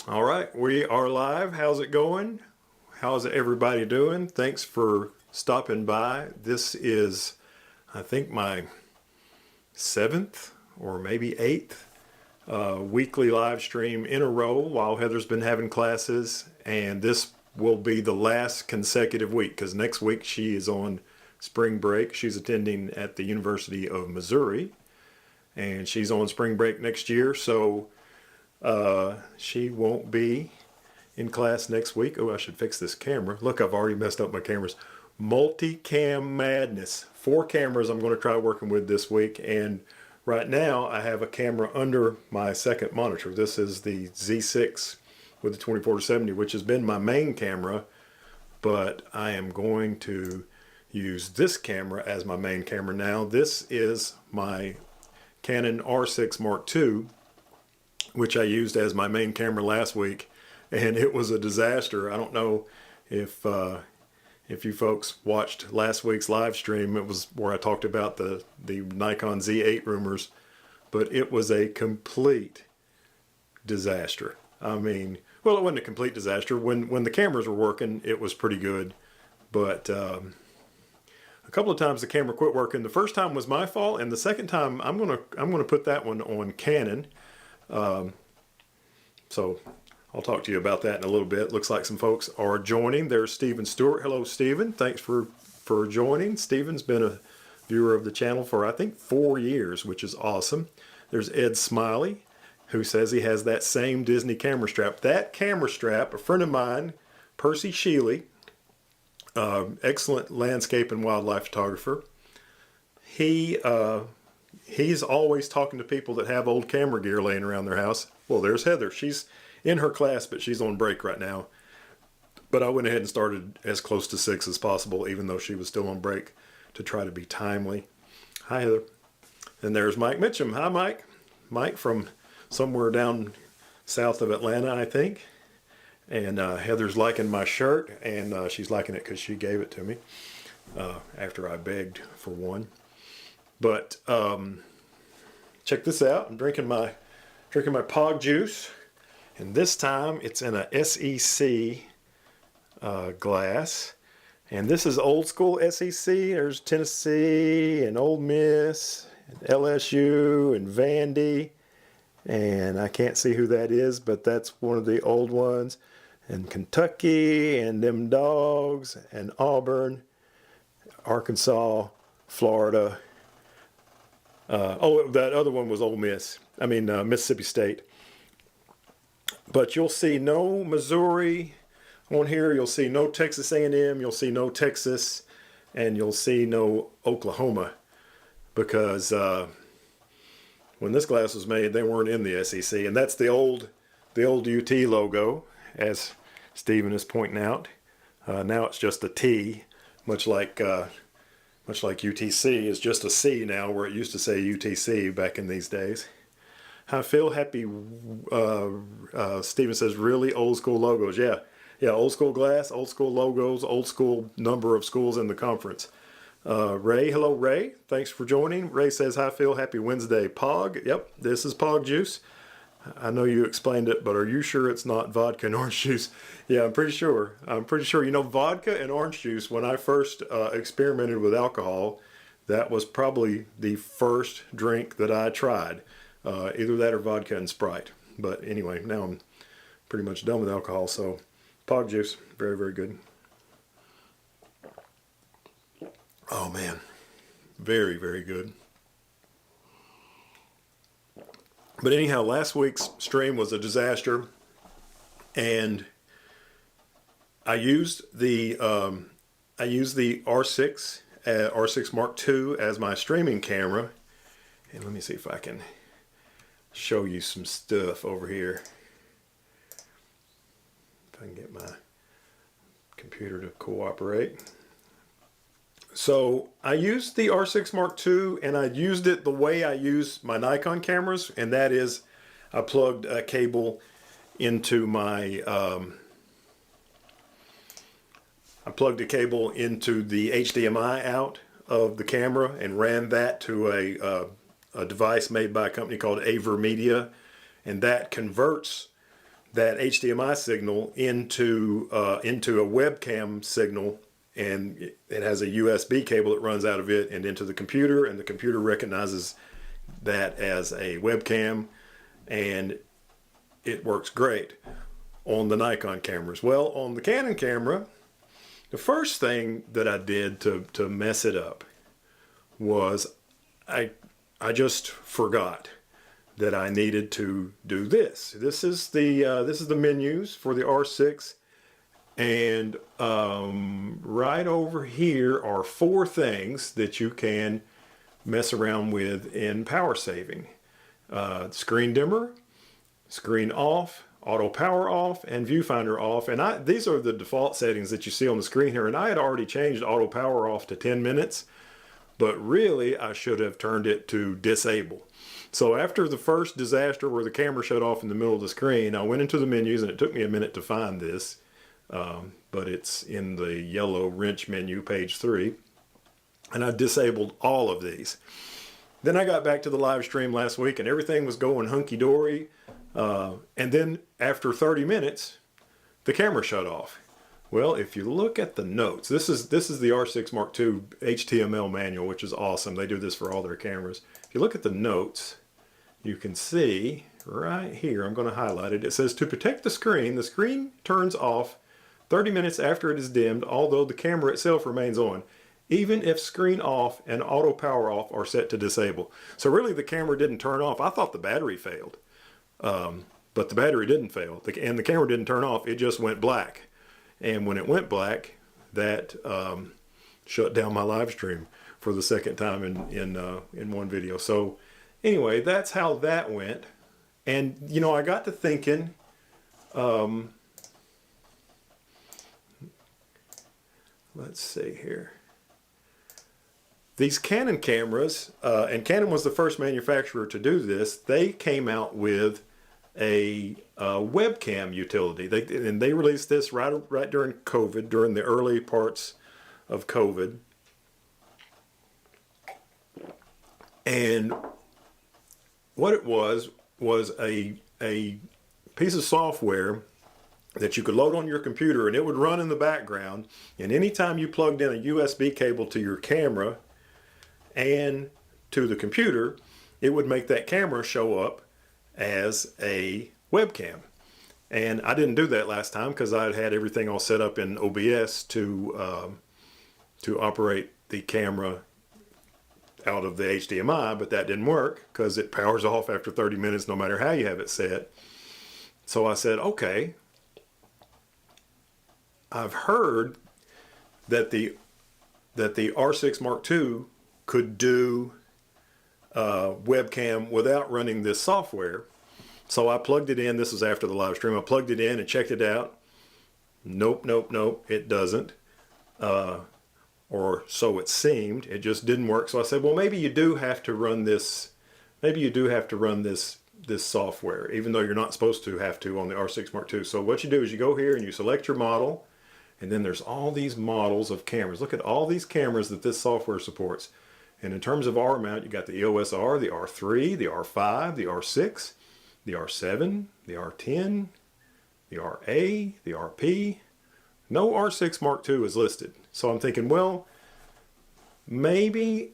All right, we are live. How's it going? How's everybody doing? Thanks for stopping by. This is, I think, my seventh or maybe eighth weekly live stream in a row while Heather's been having classes, and this will be the last consecutive week because next week she is on spring break. She's attending at the University of Missouri, and she's on spring break next year, so she won't be in class next week. Oh, I should fix this camera. Look, I've already messed up my cameras. Multicam madness. 4 cameras I'm going to try working with this week, and right now I have a camera under my second monitor. This is the Z6 with the 24-70, which has been my main camera, but I am going to use this camera as my main camera now. This is my Canon R6 Mark II, which I used as my main camera last week, and it was a disaster. I don't know if you folks watched last week's live stream. It was where I talked about the Nikon Z8 rumors, but it was a complete disaster. I mean, well, it wasn't a complete disaster. When the cameras were working, it was pretty good, but a couple of times the camera quit working. The first time was my fault, and the second time I'm gonna put that one on Canon. So I'll talk to you about that in a little bit. Looks like some folks are joining. There's Stephen Stewart. Hello, Stephen. Thanks for joining. Stephen's been a viewer of the channel for, I think, 4 years, which is awesome. There's Ed Smiley, who says he has that same Disney camera strap. That camera strap, a friend of mine, Percy Sheely, excellent landscape and wildlife photographer. He's always talking to people that have old camera gear laying around their house. Well, there's Heather. She's in her class, but she's on break right now. But I went ahead and started as close to 6 as possible, even though she was still on break, to try to be timely. Hi, Heather. And there's Mike Mitchum. Hi, Mike. Mike from somewhere down south of Atlanta, I think. And Heather's liking my shirt, and she's liking it because she gave it to me after I begged for one. But check this out. I'm drinking my Pog juice, and this time it's in a SEC glass. And this is old school SEC. There's Tennessee and Ole Miss, and LSU and Vandy, and I can't see who that is, but that's one of the old ones. And Kentucky and them dogs and Auburn, Arkansas, Florida. Oh, that other one was Ole Miss. I mean, Mississippi State. But you'll see no Missouri on here. You'll see no Texas A&M. You'll see no Texas, and you'll see no Oklahoma, because when this glass was made, they weren't in the SEC, and that's the old UT logo, as Stephen is pointing out. Now it's just a T, much like UTC is just a C now, where it used to say UTC back in these days. Hi, Phil. Happy. Stephen says, really old school logos. Yeah, old school glass, old school logos, old school number of schools in the conference. Ray, hello, Ray. Thanks for joining. Ray says, hi, Phil. Happy Wednesday. Pog. Yep, this is Pog juice. I know you explained it, but are you sure it's not vodka and orange juice? Yeah, I'm pretty sure. You know, vodka and orange juice, when I first experimented with alcohol, that was probably the first drink that I tried. Either that or vodka and Sprite. But anyway, now I'm pretty much done with alcohol, so Pog juice, very, very good. Oh man, very, very good. But anyhow, last week's stream was a disaster, and I used the R6 Mark II as my streaming camera. And let me see if I can show you some stuff over here. If I can get my computer to cooperate. So I used the R6 Mark II, and I used it the way I use my Nikon cameras, and that is I plugged a cable into my I plugged a cable into the HDMI out of the camera and ran that to a device made by a company called Vero Media, and that converts that HDMI signal into a webcam signal, and it has a USB cable that runs out of it and into the computer, and the computer recognizes that as a webcam, and it works great on the Nikon cameras. Well, on the Canon camera, the first thing that I did to mess it up was I just forgot that I needed to do this. This is the menus for the R6, and right over here are 4 things that you can mess around with in power saving: screen dimmer, screen off, auto power off, and viewfinder off. And these are the default settings that you see on the screen here, and I had already changed auto power off to 10 minutes, but really I should have turned it to disable. So after the first disaster where the camera shut off in the middle of the screen, I went into the menus, and it took me a minute to find this, but it's in the yellow wrench menu, page 3, and I disabled all of these. Then I got back to the live stream last week, and everything was going hunky-dory, and then after 30 minutes, the camera shut off. Well, if you look at the notes, this is the R6 Mark II HTML manual, which is awesome. They do this for all their cameras. If you look at the notes, you can see right here, I'm going to highlight it. It says, to protect the screen turns off 30 minutes after it is dimmed, although the camera itself remains on, even if screen off and auto power off are set to disable. So really the camera didn't turn off. I thought the battery failed, but the battery didn't fail, and the camera didn't turn off. It just went black. And when it went black, that shut down my live stream for the second time in one video. So anyway, that's how that went. And you know, I got to thinking, let's see here. These Canon cameras, and Canon was the first manufacturer to do this, they came out with a webcam utility. They released this right during COVID, during the early parts of COVID. And what it was a piece of software that you could load on your computer, and it would run in the background, and anytime you plugged in a USB cable to your camera and to the computer, it would make that camera show up as a webcam. And I didn't do that last time because I had everything all set up in OBS to operate the camera out of the HDMI, but that didn't work because it powers off after 30 minutes no matter how you have it set. So I said, okay, I've heard that the R6 Mark II could do webcam without running this software. So I plugged it in. This was after the live stream. I plugged it in and checked it out. Nope, it doesn't. Or so it seemed. It just didn't work. So I said, well, maybe you do have to run this. Maybe you do have to run this software, even though you're not supposed to have to on the R6 Mark II. So what you do is you go here and you select your model, and then there's all these models of cameras. Look at all these cameras that this software supports. And in terms of R mount, you got the EOS R, the R3, the R5, the R6, the R7, the R10, the RA, the RP. No R6 Mark II is listed. So I'm thinking, well, maybe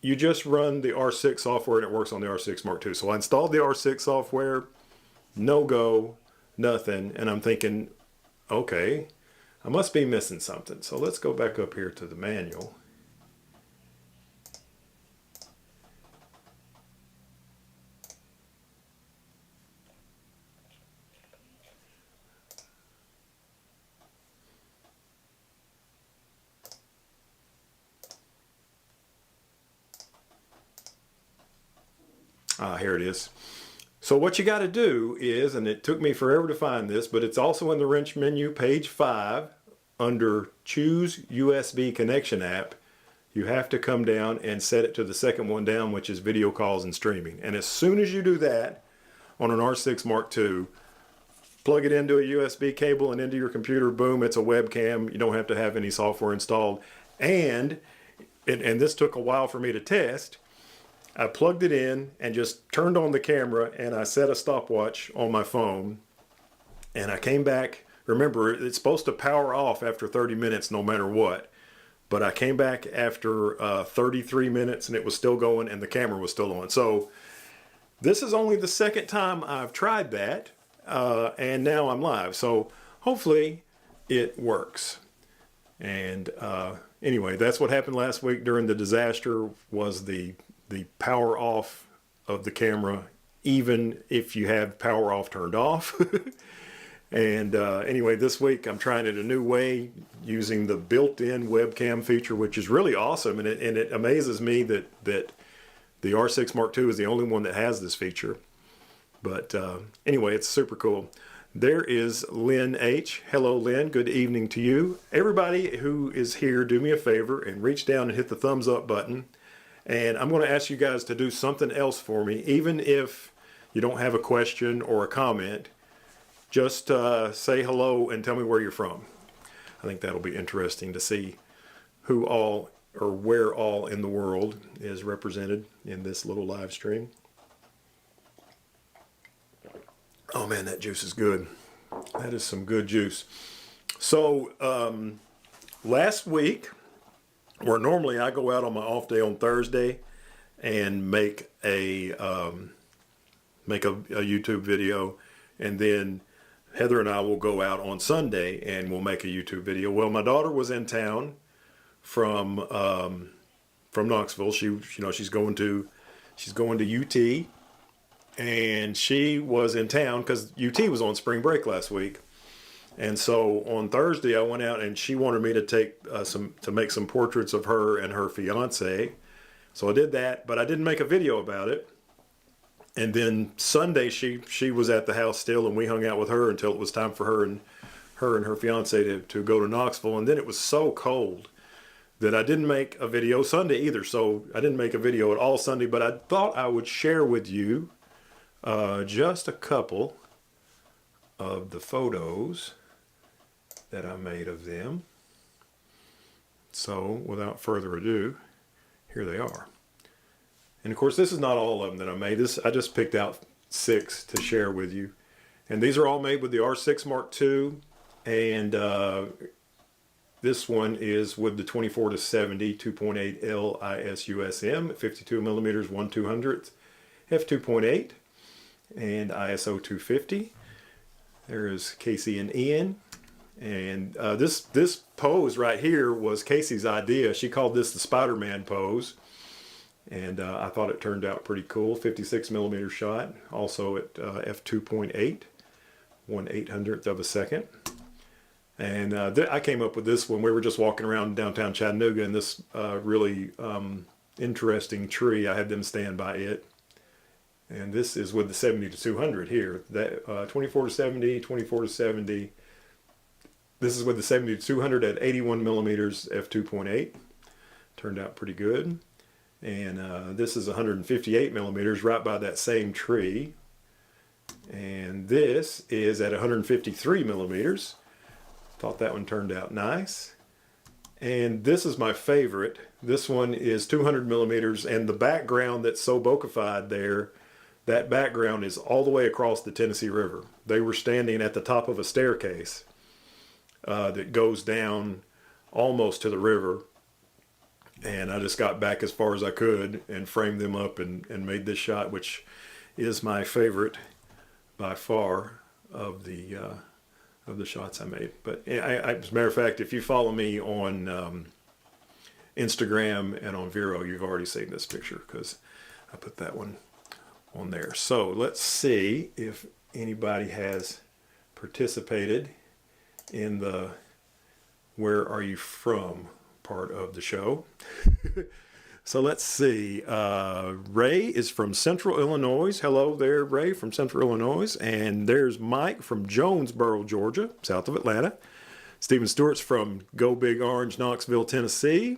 you just run the R6 software and it works on the R6 Mark II. So I installed the R6 software, no go, nothing. And I'm thinking, okay, I must be missing something. So let's go back up here to the manual. Here it is. So what you got to do is, and it took me forever to find this, but it's also in the wrench menu, page 5, under Choose USB Connection App. You have to come down and set it to the second one down, which is video calls and streaming. And as soon as you do that on an R6 Mark II, plug it into a USB cable and into your computer, boom, it's a webcam. You don't have to have any software installed. And this took a while for me to test. I plugged it in and just turned on the camera, and I set a stopwatch on my phone, And I came back. Remember, it's supposed to power off after 30 minutes no matter what. But I came back after 33 minutes and it was still going and the camera was still on. So this is only the second time I've tried that. And now I'm live. So hopefully it works. And anyway, that's what happened last week during the disaster, was the power off of the camera, even if you have power off turned off. And anyway, this week I'm trying it a new way using the built-in webcam feature, which is really awesome. And it amazes me that the R6 Mark II is the only one that has this feature. But anyway, it's super cool. There is Lynn H. Hello, Lynn. Good evening to you. Everybody who is here, do me a favor and reach down and hit the thumbs up button. And I'm going to ask you guys to do something else for me, even if you don't have a question or a comment. Just say hello and tell me where you're from. I think that'll be interesting to see who all or where all in the world is represented in this little live stream. Oh man, that juice is good. That is some good juice. So last week, where normally I go out on my off day on Thursday and make a YouTube video, and then Heather and I will go out on Sunday and we'll make a YouTube video. Well, my daughter was in town from Knoxville. She's going to UT, and she was in town because UT was on spring break last week. And so on Thursday I went out and she wanted me to take make some portraits of her and her fiance. So I did that, but I didn't make a video about it. And then Sunday she was at the house still, and we hung out with her until it was time for her and her fiance to go to Knoxville. And then it was so cold that I didn't make a video Sunday either. So I didn't make a video at all Sunday, but I thought I would share with you just a couple of the photos that I made of them. So without further ado, here they are. And of course, this is not all of them that I made. I just picked out 6 to share with you. And these are all made with the R6 Mark II. And this one is with the 24-70 2.8 LISUSM, 52 millimeters 1/200th f2.8, and ISO 250. There is Casey and Ian. And this pose right here was Casey's idea. She called this the Spider-Man pose. And I thought it turned out pretty cool. 56 millimeter shot, also at f2.8, 1/800th of a second. And I came up with this when we were just walking around downtown Chattanooga in this really interesting tree. I had them stand by it. And this is with the 70-200 here. That 24-70, 24-70. This is with the 70-200 at 81 millimeters f2.8. Turned out pretty good. And this is 158 millimeters right by that same tree. And this is at 153 millimeters. Thought that one turned out nice. And this is my favorite. This one is 200 millimeters, and the background that's so bokeh-fied there, that background is all the way across the Tennessee River. They were standing at the top of a staircase that goes down almost to the river. And I just got back as far as I could and framed them up and made this shot, which is my favorite by far of the shots I made. But as a matter of fact, if you follow me on Instagram and on Vero, you've already seen this picture because I put that one on there. So let's see if anybody has participated in the "Where Are You From?" part of the show. So let's see. Ray is from Central Illinois. Hello there, Ray from Central Illinois. And there's Mike from Jonesboro, Georgia, south of Atlanta. Stephen Stewart's from Go Big Orange, Knoxville, Tennessee.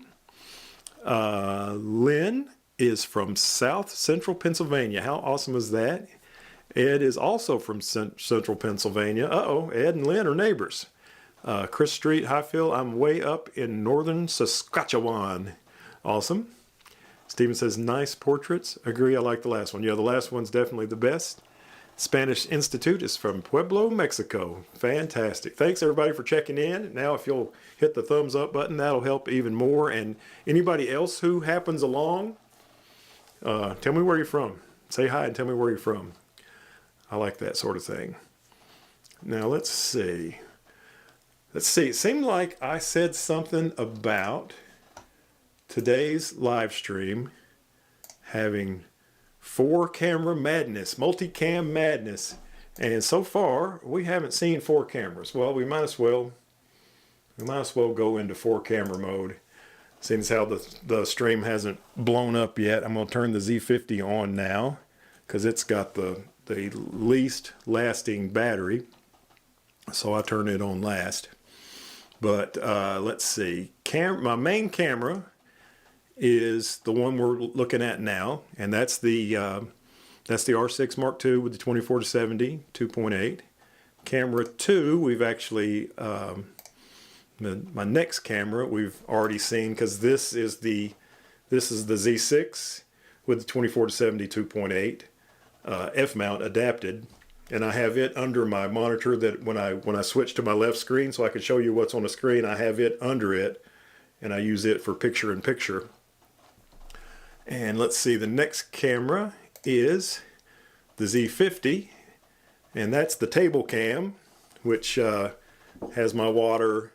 Lynn is from South Central Pennsylvania. How awesome is that? Ed is also from Central Pennsylvania. Ed and Lynn are neighbors. Chris Street, Highfield, I'm way up in northern Saskatchewan. Awesome. Steven says, nice portraits. Agree, I like the last one. Yeah, the last one's definitely the best. Spanish Institute is from Pueblo, Mexico. Fantastic. Thanks everybody for checking in. Now if you'll hit the thumbs up button, that'll help even more. And anybody else who happens along, tell me where you're from. Say hi and tell me where you're from. I like that sort of thing. Now let's see. Let's see. It seemed like I said something about today's live stream having 4-camera madness, multicam madness. And so far, we haven't seen 4 cameras. Well, we might as well go into 4-camera mode. Seeing as how the stream hasn't blown up yet, I'm going to turn the Z50 on now because it's got the least lasting battery. So I turn it on last. But let's see. My main camera is the one we're looking at now, and that's the R6 Mark II with the 24-70 2.8. Camera 2, we've actually my next camera we've already seen because this is the Z6 with the 24-70 2.8 F-mount adapted, and I have it under my monitor that when I switch to my left screen so I can show you what's on the screen, I have it under it, and I use it for picture-in-picture. And let's see, the next camera is the Z50, and that's the table cam, which has my water.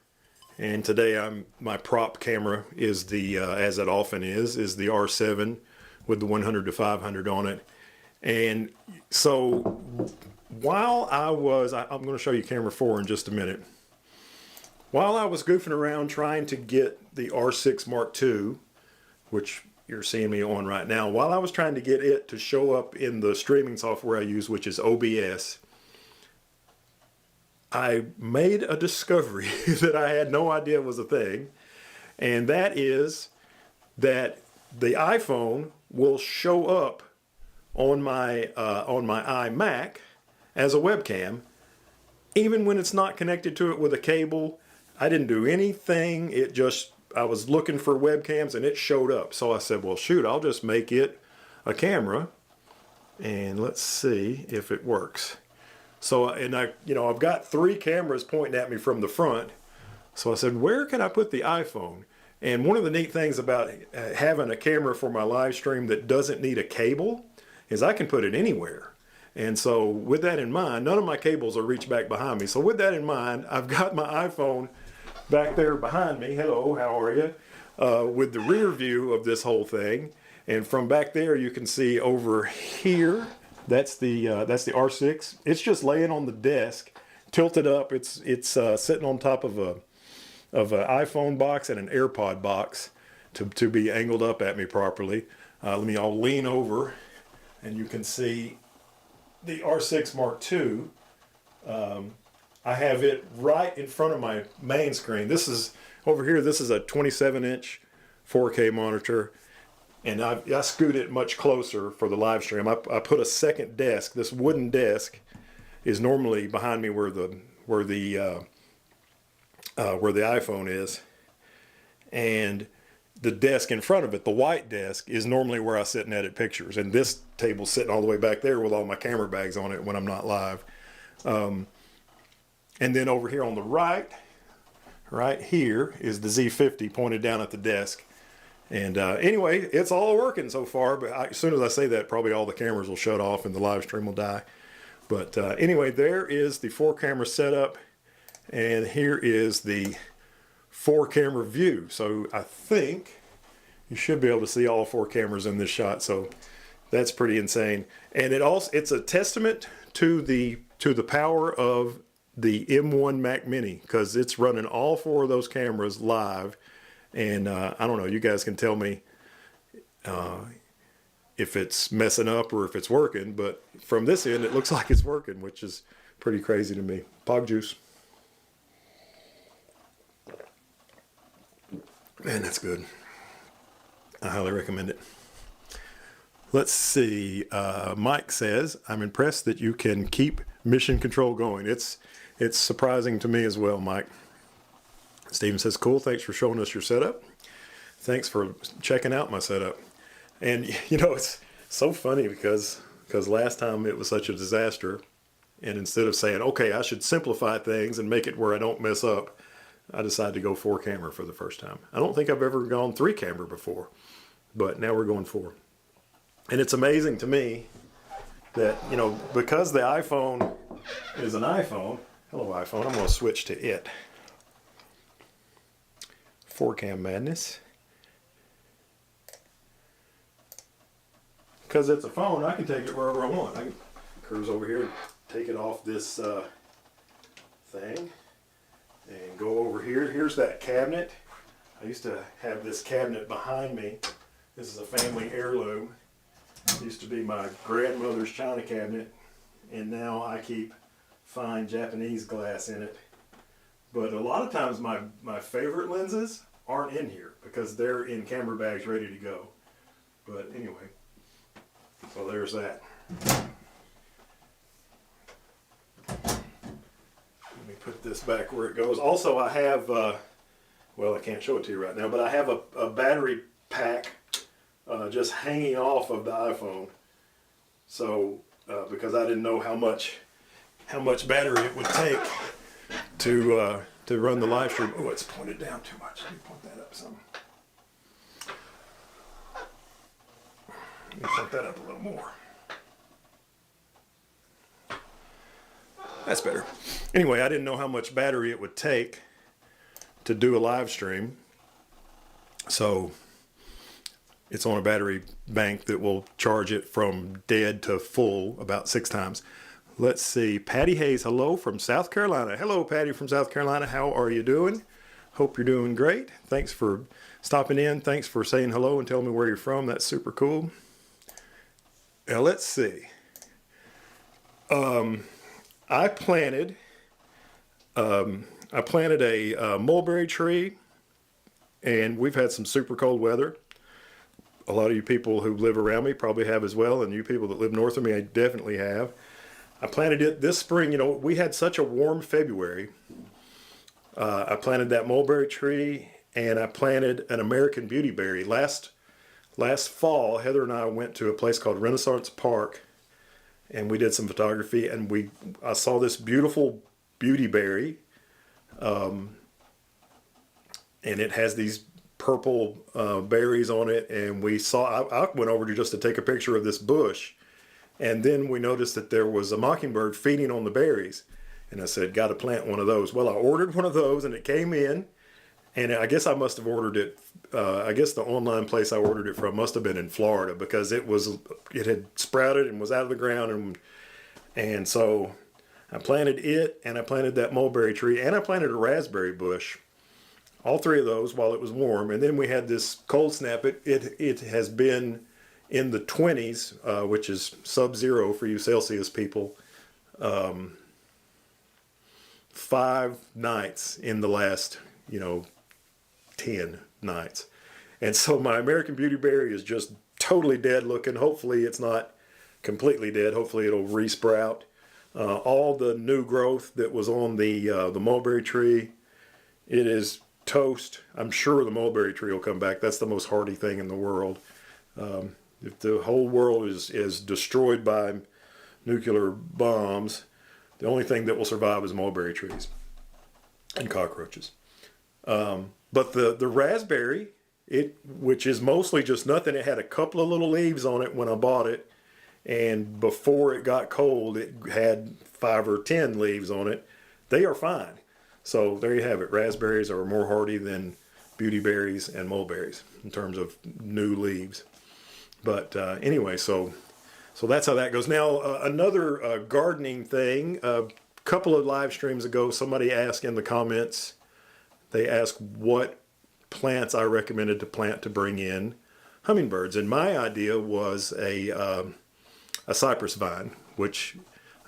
And today my prop camera is the as it often is the R7 with the 100-500 on it. And so while I'm going to show you camera 4 in just a minute. While I was goofing around trying to get the R6 Mark II, which you're seeing me on right now, while I was trying to get it to show up in the streaming software I use, which is OBS, I made a discovery that I had no idea was a thing, and that is that the iPhone will show up on my iMac as a webcam, even when it's not connected to it with a cable. I didn't do anything. I was looking for webcams and it showed up. So I said, well, shoot, I'll just make it a camera and let's see if it works. So, and I've got 3 cameras pointing at me from the front. So I said, where can I put the iPhone? And one of the neat things about having a camera for my live stream that doesn't need a cable is I can put it anywhere. And so with that in mind, none of my cables are reached back behind me. So with that in mind, I've got my iPhone back there behind me. Hello, how are you? With the rear view of this whole thing. And from back there, you can see over here, that's the R6. It's just laying on the desk, tilted up. It's sitting on top of an iPhone box and an AirPod box to be angled up at me properly. I'll lean over and you can see the R6 Mark II. I have it right in front of my main screen. This is over here. This is a 27-inch 4K monitor, and I scoot it much closer for the live stream. I put a second desk. This wooden desk is normally behind me where the iPhone is, and the desk in front of it, the white desk, is normally where I sit and edit pictures. And this table's sitting all the way back there with all my camera bags on it when I'm not live. And then over here on the right here is the Z50 pointed down at the desk. And anyway, it's all working so far, but as soon as I say that, probably all the cameras will shut off and the live stream will die. But anyway, there is the 4-camera setup, and here is the 4-camera view. So I think you should be able to see all 4 cameras in this shot. So that's pretty insane. And it's a testament to the power of the M1 Mac Mini, because it's running all 4 of those cameras live. And I don't know, you guys can tell me if it's messing up or if it's working, but from this end it looks like it's working, which is pretty crazy to me. Pog juice. Man, that's good. I highly recommend it. Let's see. Mike says, I'm impressed that you can keep mission control going. It's surprising to me as well, Mike. Steven says, cool, thanks for showing us your setup. Thanks for checking out my setup. And, it's so funny because because last time it was such a disaster. And instead of saying, okay, I should simplify things and make it where I don't mess up, I decided to go 4-camera for the first time. I don't think I've ever gone 3-camera before, but now we're going 4. And it's amazing to me that, you know, because the iPhone is an iPhone, hello iPhone, I'm going to switch to it. 4-cam madness. Because it's a phone, I can take it wherever I want. I can cruise over here, take it off this thing, and go over here. Here's that cabinet. I used to have this cabinet behind me. This is a family heirloom. It used to be my grandmother's china cabinet, and now I keep fine Japanese glass in it. But a lot of times my favorite lenses aren't in here because they're in camera bags ready to go. But anyway, so there's that. Let me put this back where it goes. Also, I have, well, I can't show it to you right now, but I have a battery pack just hanging off of the iPhone. So, because I didn't know how much battery it would take to run the live stream. Oh, it's pointed down too much. Let me point that up some. Let me point that up a little more. That's better. Anyway, I didn't know how much battery it would take to do a live stream. So it's on a battery bank that will charge it from dead to full about 6 times. Let's see. Patty Hayes, hello from South Carolina. Hello, Patty from South Carolina. How are you doing? Hope you're doing great. Thanks for stopping in. Thanks for saying hello and telling me where you're from. That's super cool. Now, let's see. I planted a mulberry tree, and we've had some super cold weather. A lot of you people who live around me probably have as well, and you people that live north of me, I definitely have. I planted it this spring. You know, we had such a warm February. I planted that mulberry tree, and I planted an American beautyberry. Last fall, Heather and I went to a place called Renaissance Park, and we did some photography, and I saw this beautiful beautyberry, and it has these purple berries on it, and I went over just to take a picture of this bush, and then we noticed that there was a mockingbird feeding on the berries, and I said, got to plant one of those. Well, I ordered one of those, and it came in, and I guess I must have ordered it, I guess the online place I ordered it from must have been in Florida, because it had sprouted and was out of the ground, and so I planted it, and I planted that mulberry tree, and I planted a raspberry bush. All 3 of those while it was warm, and then we had this cold snap. It has been in the 20s, which is sub-zero for you Celsius people, 5 nights in the last, 10 nights. And so my American beautyberry is just totally dead looking. Hopefully it's not completely dead. Hopefully it'll resprout. All the new growth that was on the mulberry tree, it is toast. I'm sure the mulberry tree will come back. That's the most hardy thing in the world. If the whole world is destroyed by nuclear bombs, the only thing that will survive is mulberry trees and cockroaches. But the raspberry, which is mostly just nothing, it had a couple of little leaves on it when I bought it, and before it got cold, it had 5 or 10 leaves on it. They are fine. So there you have it. Raspberries are more hardy than beautyberries and mulberries in terms of new leaves. But anyway, so that's how that goes. Now, another gardening thing. A couple of live streams ago, somebody asked in the comments, they asked what plants I recommended to plant to bring in hummingbirds. And my idea was a cypress vine, which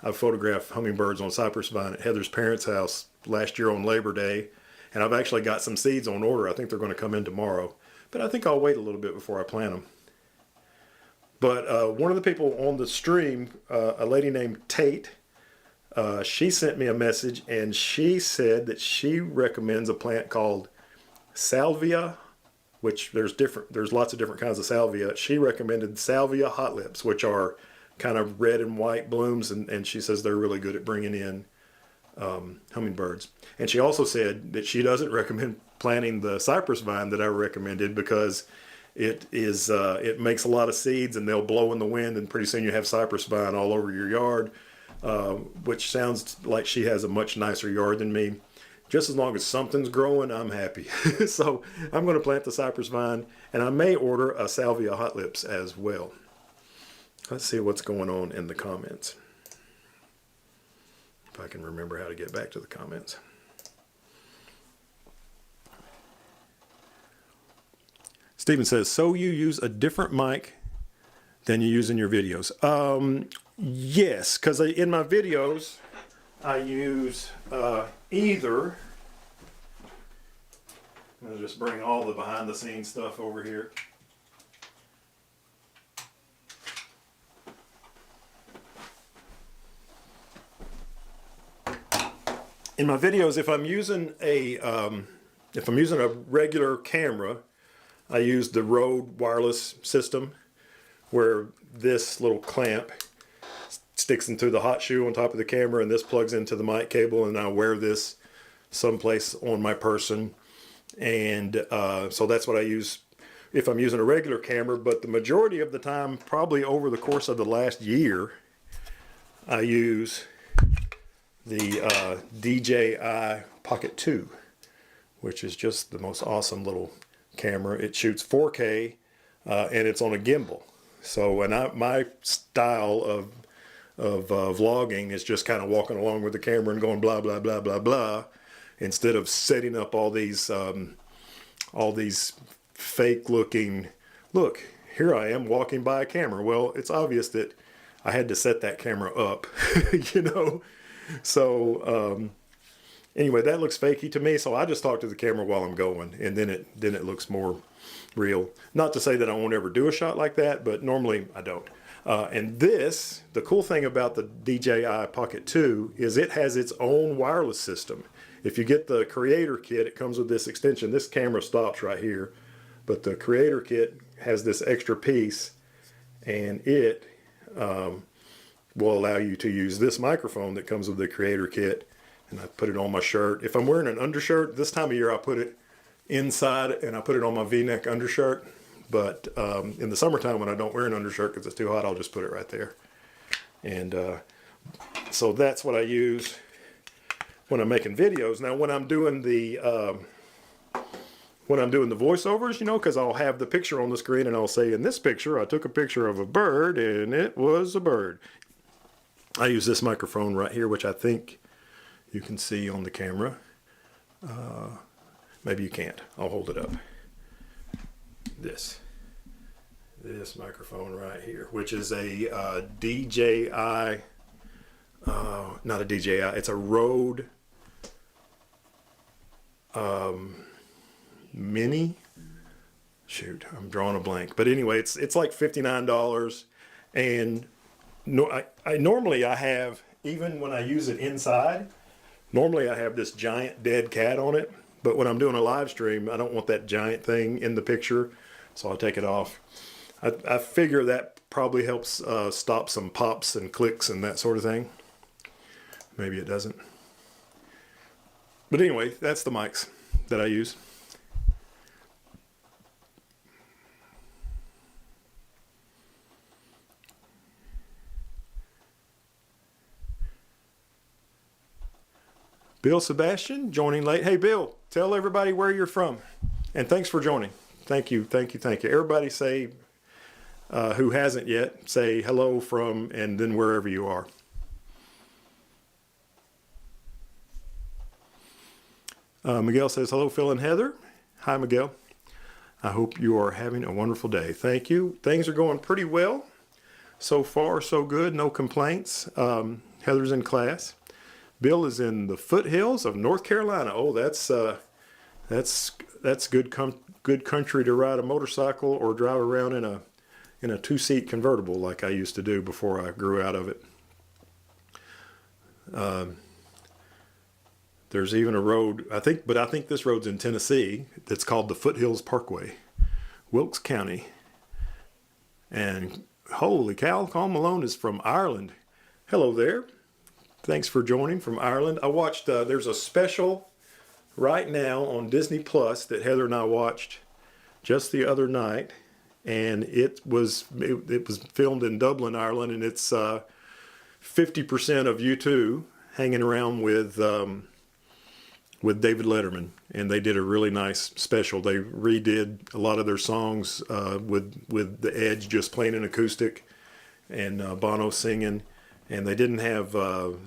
I photographed hummingbirds on cypress vine at Heather's parents' house last year on Labor Day, and I've actually got some seeds on order. I think they're going to come in tomorrow, but I think I'll wait a little bit before I plant them. But one of the people on the stream, a lady named Tate, she sent me a message, and she said that she recommends a plant called salvia, which there's lots of different kinds of salvia. She recommended salvia hot lips, which are kind of red and white blooms, and she says they're really good at bringing in hummingbirds. And she also said that she doesn't recommend planting the cypress vine that I recommended because it makes a lot of seeds and they'll blow in the wind, and pretty soon you have cypress vine all over your yard, which sounds like she has a much nicer yard than me. Just as long as something's growing, I'm happy. So I'm going to plant the cypress vine, and I may order a salvia hot lips as well. Let's see what's going on in the comments. If I can remember how to get back to the comments. Stephen says, so you use a different mic than you use in your videos? Yes, because in my videos, I use either, I'm going to just bring all the behind the scenes stuff over here. In my videos, if I'm using a regular camera, I use the Rode wireless system where this little clamp sticks into the hot shoe on top of the camera, and this plugs into the mic cable, and I wear this someplace on my person. And so that's what I use if I'm using a regular camera. But the majority of the time, probably over the course of the last year, I use the DJI Pocket 2, which is just the most awesome little camera. It shoots 4K and it's on a gimbal. So, and my style of vlogging is just kind of walking along with the camera and going blah blah blah blah blah, instead of setting up all these fake looking, look, here I am walking by a camera. Well, it's obvious that I had to set that camera up, you know. So anyway, that looks fakey to me, so I just talk to the camera while I'm going, and then it looks more real. Not to say that I won't ever do a shot like that, but normally I don't. And the cool thing about the DJI Pocket 2 is it has its own wireless system. If you get the Creator Kit, it comes with this extension. This camera stops right here, but the Creator Kit has this extra piece, and it will allow you to use this microphone that comes with the Creator Kit. And I put it on my shirt. If I'm wearing an undershirt, this time of year I put it inside and I put it on my V-neck undershirt. But in the summertime when I don't wear an undershirt because it's too hot, I'll just put it right there. And so that's what I use when I'm making videos. Now when I'm doing the voiceovers, you know, because I'll have the picture on the screen and I'll say, in this picture I took a picture of a bird and it was a bird. I use this microphone right here, which I think you can see on the camera. Maybe you can't. I'll hold it up. This microphone right here, which is a DJI, not a DJI, it's a Rode Mini. Shoot, I'm drawing a blank. But anyway, it's like $59, and normally I have, even when I use it inside, normally I have this giant dead cat on it, but when I'm doing a live stream, I don't want that giant thing in the picture, so I'll take it off. I figure that probably helps stop some pops and clicks and that sort of thing. Maybe it doesn't. But anyway, that's the mics that I use. Bill Sebastian joining late. Hey Bill, tell everybody where you're from. And thanks for joining. Thank you, thank you, thank you. Everybody say, who hasn't yet, say hello from, and then wherever you are. Miguel says, hello Phil and Heather. Hi Miguel. I hope you are having a wonderful day. Thank you. Things are going pretty well. So far, so good. No complaints. Heather's in class. Bill is in the foothills of North Carolina. Oh, that's good country to ride a motorcycle or drive around in a two-seat convertible like I used to do before I grew out of it. There's even a road, I think this road's in Tennessee, that's called the Foothills Parkway, Wilkes County. And Holy cow, Colin Malone is from Ireland. Hello there. Thanks for joining from Ireland. I watched, there's a special right now on Disney Plus that Heather and I watched just the other night. And it was filmed in Dublin, Ireland, and it's 50% of U2 hanging around with David Letterman, and they did a really nice special. They redid a lot of their songs with the Edge just playing an acoustic, and Bono singing, and they didn't have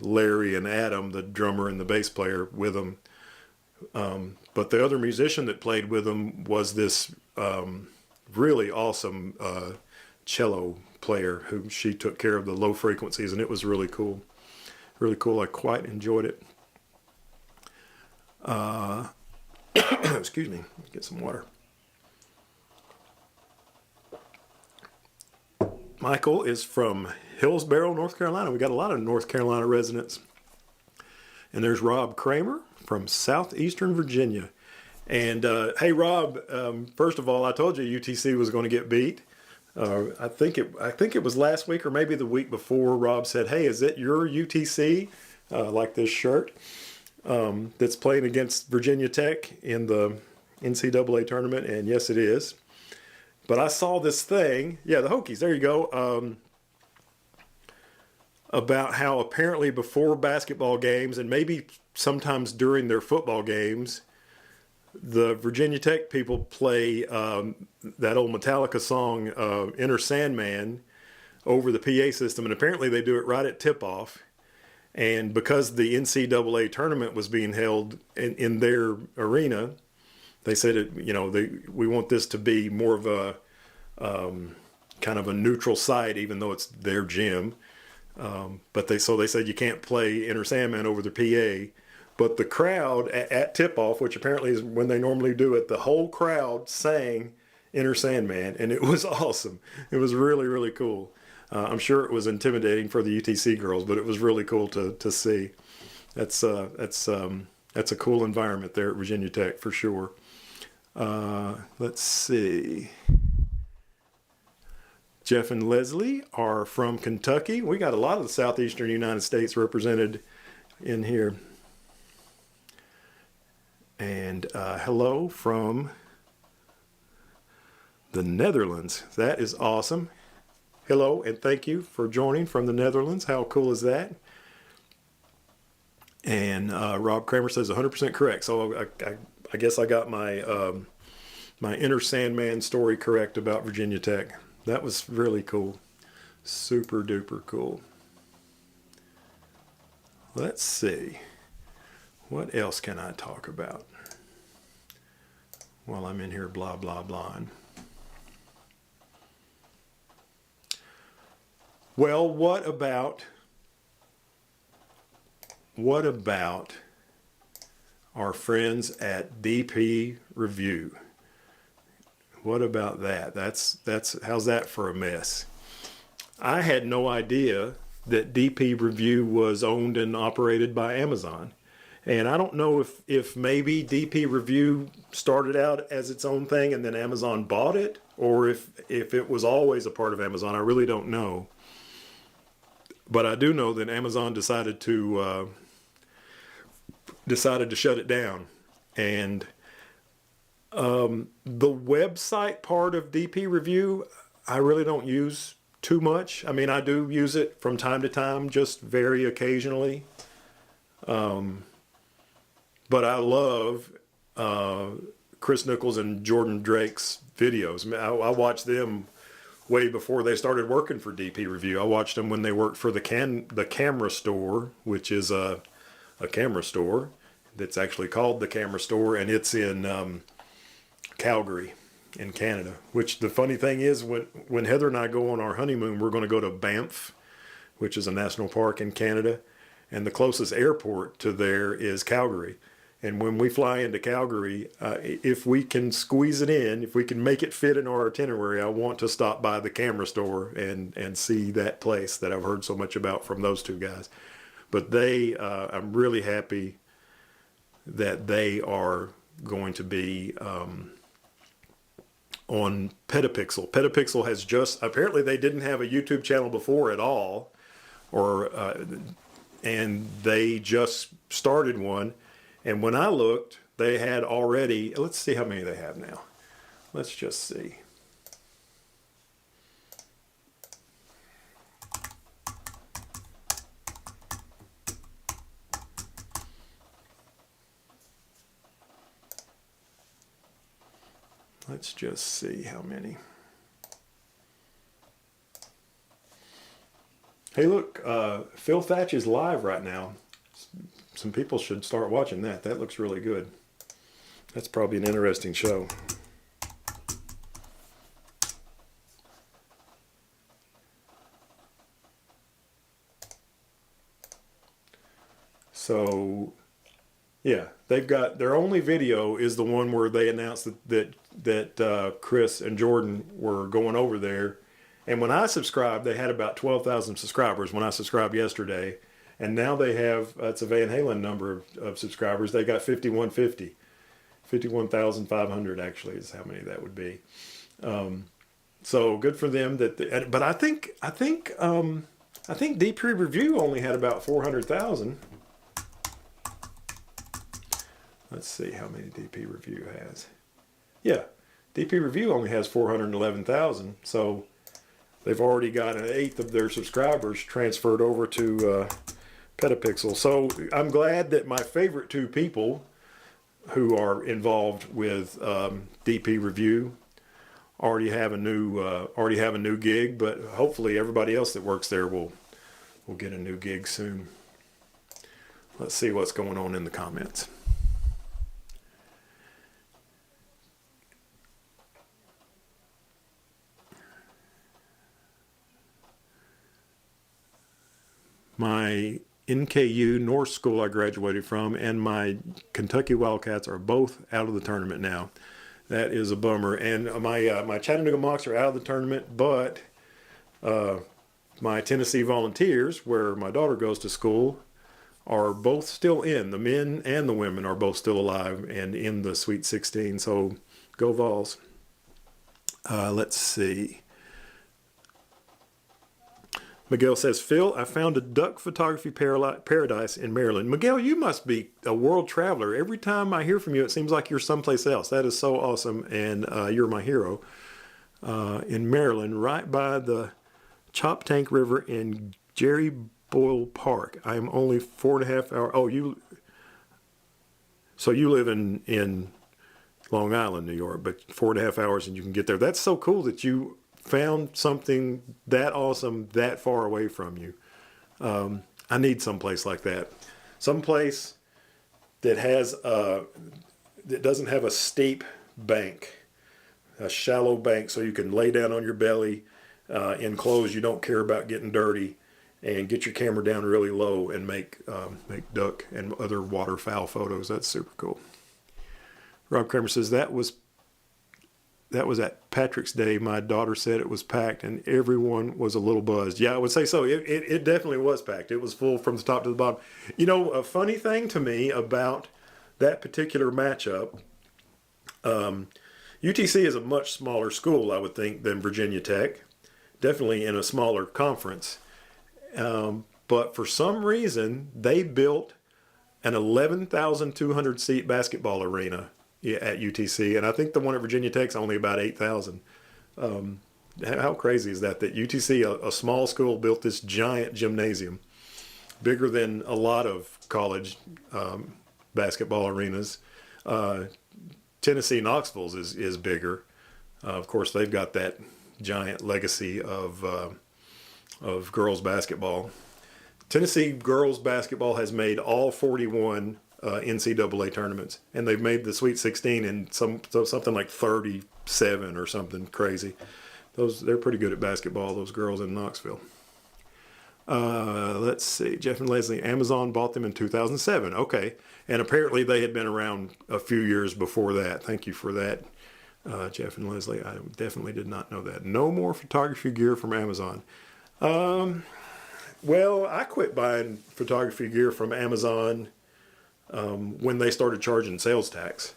Larry and Adam, the drummer and the bass player, with them. But the other musician that played with them was this really awesome cello player who she took care of the low frequencies, and it was really cool. Really cool. I quite enjoyed it. Excuse me, get some water. Michael is from Hillsboro, North Carolina. We got a lot of North Carolina residents. And there's Rob Kramer from southeastern Virginia. And hey, Rob, first of all, I told you UTC was going to get beat. I think it was last week or maybe the week before. Rob said, "Hey, is it your UTC?" Like this shirt that's playing against Virginia Tech in the NCAA tournament, and yes, it is. But I saw this thing, yeah, the Hokies. There you go. About how apparently before basketball games and maybe sometimes during their football games, the Virginia Tech people play that old Metallica song, Enter Sandman, over the PA system. And apparently they do it right at tip-off. And because the NCAA tournament was being held in their arena, they said, we want this to be more of a kind of a neutral site, even though it's their gym. But they said you can't play Enter Sandman over the PA. But the crowd at tip-off, which apparently is when they normally do it, the whole crowd sang Enter Sandman, and it was awesome. It was really, really cool. I'm sure it was intimidating for the UTC girls, but it was really cool to see. That's a cool environment there at Virginia Tech for sure. Let's see. Jeff and Leslie are from Kentucky. We got a lot of the southeastern United States represented in here. And hello from the Netherlands. That is awesome. Hello, and thank you for joining from the Netherlands. How cool is that? And Rob Kramer says 100% correct. So I guess I got my my Enter Sandman story correct about Virginia Tech. That was really cool. Super duper cool. Let's see. What else can I talk about while I'm in here blah, blah, blah? Well, what about our friends at DP Review? What about that? That's how's that for a mess? I had no idea that DP Review was owned and operated by Amazon. And I don't know if maybe DP Review started out as its own thing and then Amazon bought it, or if it was always a part of Amazon. I really don't know. But I do know that Amazon decided to shut it down. And the website part of DP Review, I really don't use too much. I mean, I do use it from time to time, just very occasionally. But I love Chris Nichols and Jordan Drake's videos. I watched them way before they started working for DP Review. I watched them when they worked for the Camera Store, which is a camera store that's actually called the Camera Store, and it's in Calgary in Canada. Which the funny thing is, when Heather and I go on our honeymoon, we're going to go to Banff, which is a national park in Canada, and the closest airport to there is Calgary. And when we fly into Calgary, if we can squeeze it in, if we can make it fit in our itinerary, I want to stop by the Camera Store and see that place that I've heard so much about from those two guys. But I'm really happy that they are going to be on Petapixel. Petapixel has just, apparently they didn't have a YouTube channel before at all, or and they just started one. And when I looked, they had already, let's see how many they have now. Let's just see. Let's just see how many. Hey, look, Phil Thatch is live right now. Some people should start watching that. That looks really good. That's probably an interesting show. So, yeah, they've got, their only video is the one where they announced that Chris and Jordan were going over there. And when I subscribed, they had about 12,000 subscribers when I subscribed yesterday. And now they have, it's a Van Halen number of subscribers. They got 5150. 51,500 actually is how many that would be. So good for them. But I think DP Review only had about 400,000. Let's see how many DP Review has. Yeah, DP Review only has 411,000. So they've already got an eighth of their subscribers transferred over to Petapixel. So I'm glad that my favorite two people who are involved with DP Review already have a new gig, but hopefully everybody else that works there will get a new gig soon. Let's see what's going on in the comments. My NKU North School I graduated from and my Kentucky Wildcats are both out of the tournament now. That is a bummer. And my Chattanooga Mocs are out of the tournament, but my Tennessee Volunteers, where my daughter goes to school, are both still in. The men and the women are both still alive and in the Sweet 16. So go Vols. Let's see. Miguel says, Phil, I found a duck photography paradise in Maryland. Miguel, you must be a world traveler. Every time I hear from you, it seems like you're someplace else. That is so awesome, and you're my hero. In Maryland, right by the Chop Tank River in Jerry Boyle Park. I am only 4.5 hours. Oh, so you live in Long Island, New York, but 4.5 hours and you can get there. That's so cool that you found something that awesome that far away from you. I need someplace like that. Someplace that has that doesn't have a steep bank, a shallow bank, so you can lay down on your belly in clothes you don't care about getting dirty, and get your camera down really low and make duck and other waterfowl photos. That's super cool. Rob Kramer says that was at Patrick's Day. My daughter said it was packed and everyone was a little buzzed. Yeah, I would say so. It definitely was packed. It was full from the top to the bottom. You know, a funny thing to me about that particular matchup, UTC is a much smaller school, I would think, than Virginia Tech. Definitely in a smaller conference. But for some reason, they built an 11,200 seat basketball arena at UTC, and I think the one at Virginia Tech's only about 8,000. How crazy is that? That UTC, a small school, built this giant gymnasium, bigger than a lot of college basketball arenas. Tennessee Knoxville's is bigger. Of course, they've got that giant legacy of girls basketball. Tennessee girls basketball has made all 41 NCAA tournaments, and they've made the Sweet 16 in something like 37 or something crazy. They're pretty good at basketball, those girls in Knoxville. Let's see, Jeff and Leslie, Amazon bought them in 2007. Okay, and apparently they had been around a few years before that. Thank you for that, Jeff and Leslie. I definitely did not know that. No more photography gear from Amazon. Well, I quit buying photography gear from Amazon when they started charging sales tax.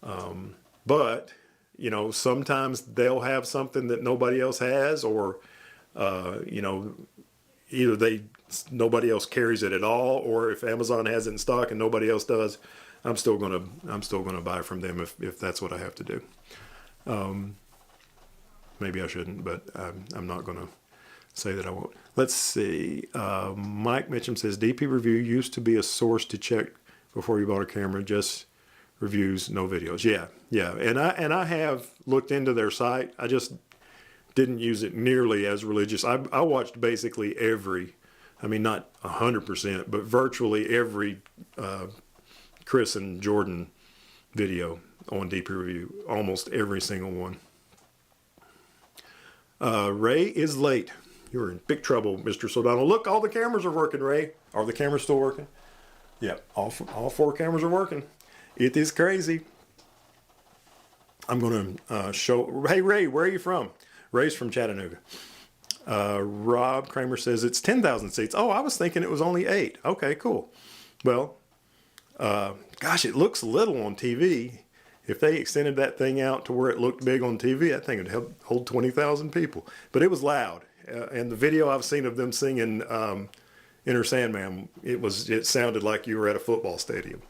But You know, sometimes they'll have something that nobody else has, or you know, either nobody else carries it at all, or if Amazon has it in stock and nobody else does, I'm still gonna buy from them if that's what I have to do. Maybe I shouldn't, but I'm not gonna say that I won't. Let's see. Mike Mitchum says DP Review used to be a source to check before you bought a camera. Just reviews, no videos. Yeah, and I have looked into their site. I just didn't use it nearly as religious. I watched basically every, I mean not 100%, but virtually every Chris and Jordan video on DP Review, almost every single one. Ray is late. You're in big trouble, Mr. Soldano. Look, all the cameras are working, Ray. Are the cameras still working? Yeah, all 4 cameras are working. It is crazy. I'm going to show... Hey, Ray, where are you from? Ray's from Chattanooga. Rob Kramer says it's 10,000 seats. Oh, I was thinking it was only 8. Okay, cool. Well, gosh, it looks little on TV. If they extended that thing out to where it looked big on TV, I think it would hold 20,000 people. But it was loud. And the video I've seen of them singing Enter Sandman, it sounded like you were at a football stadium.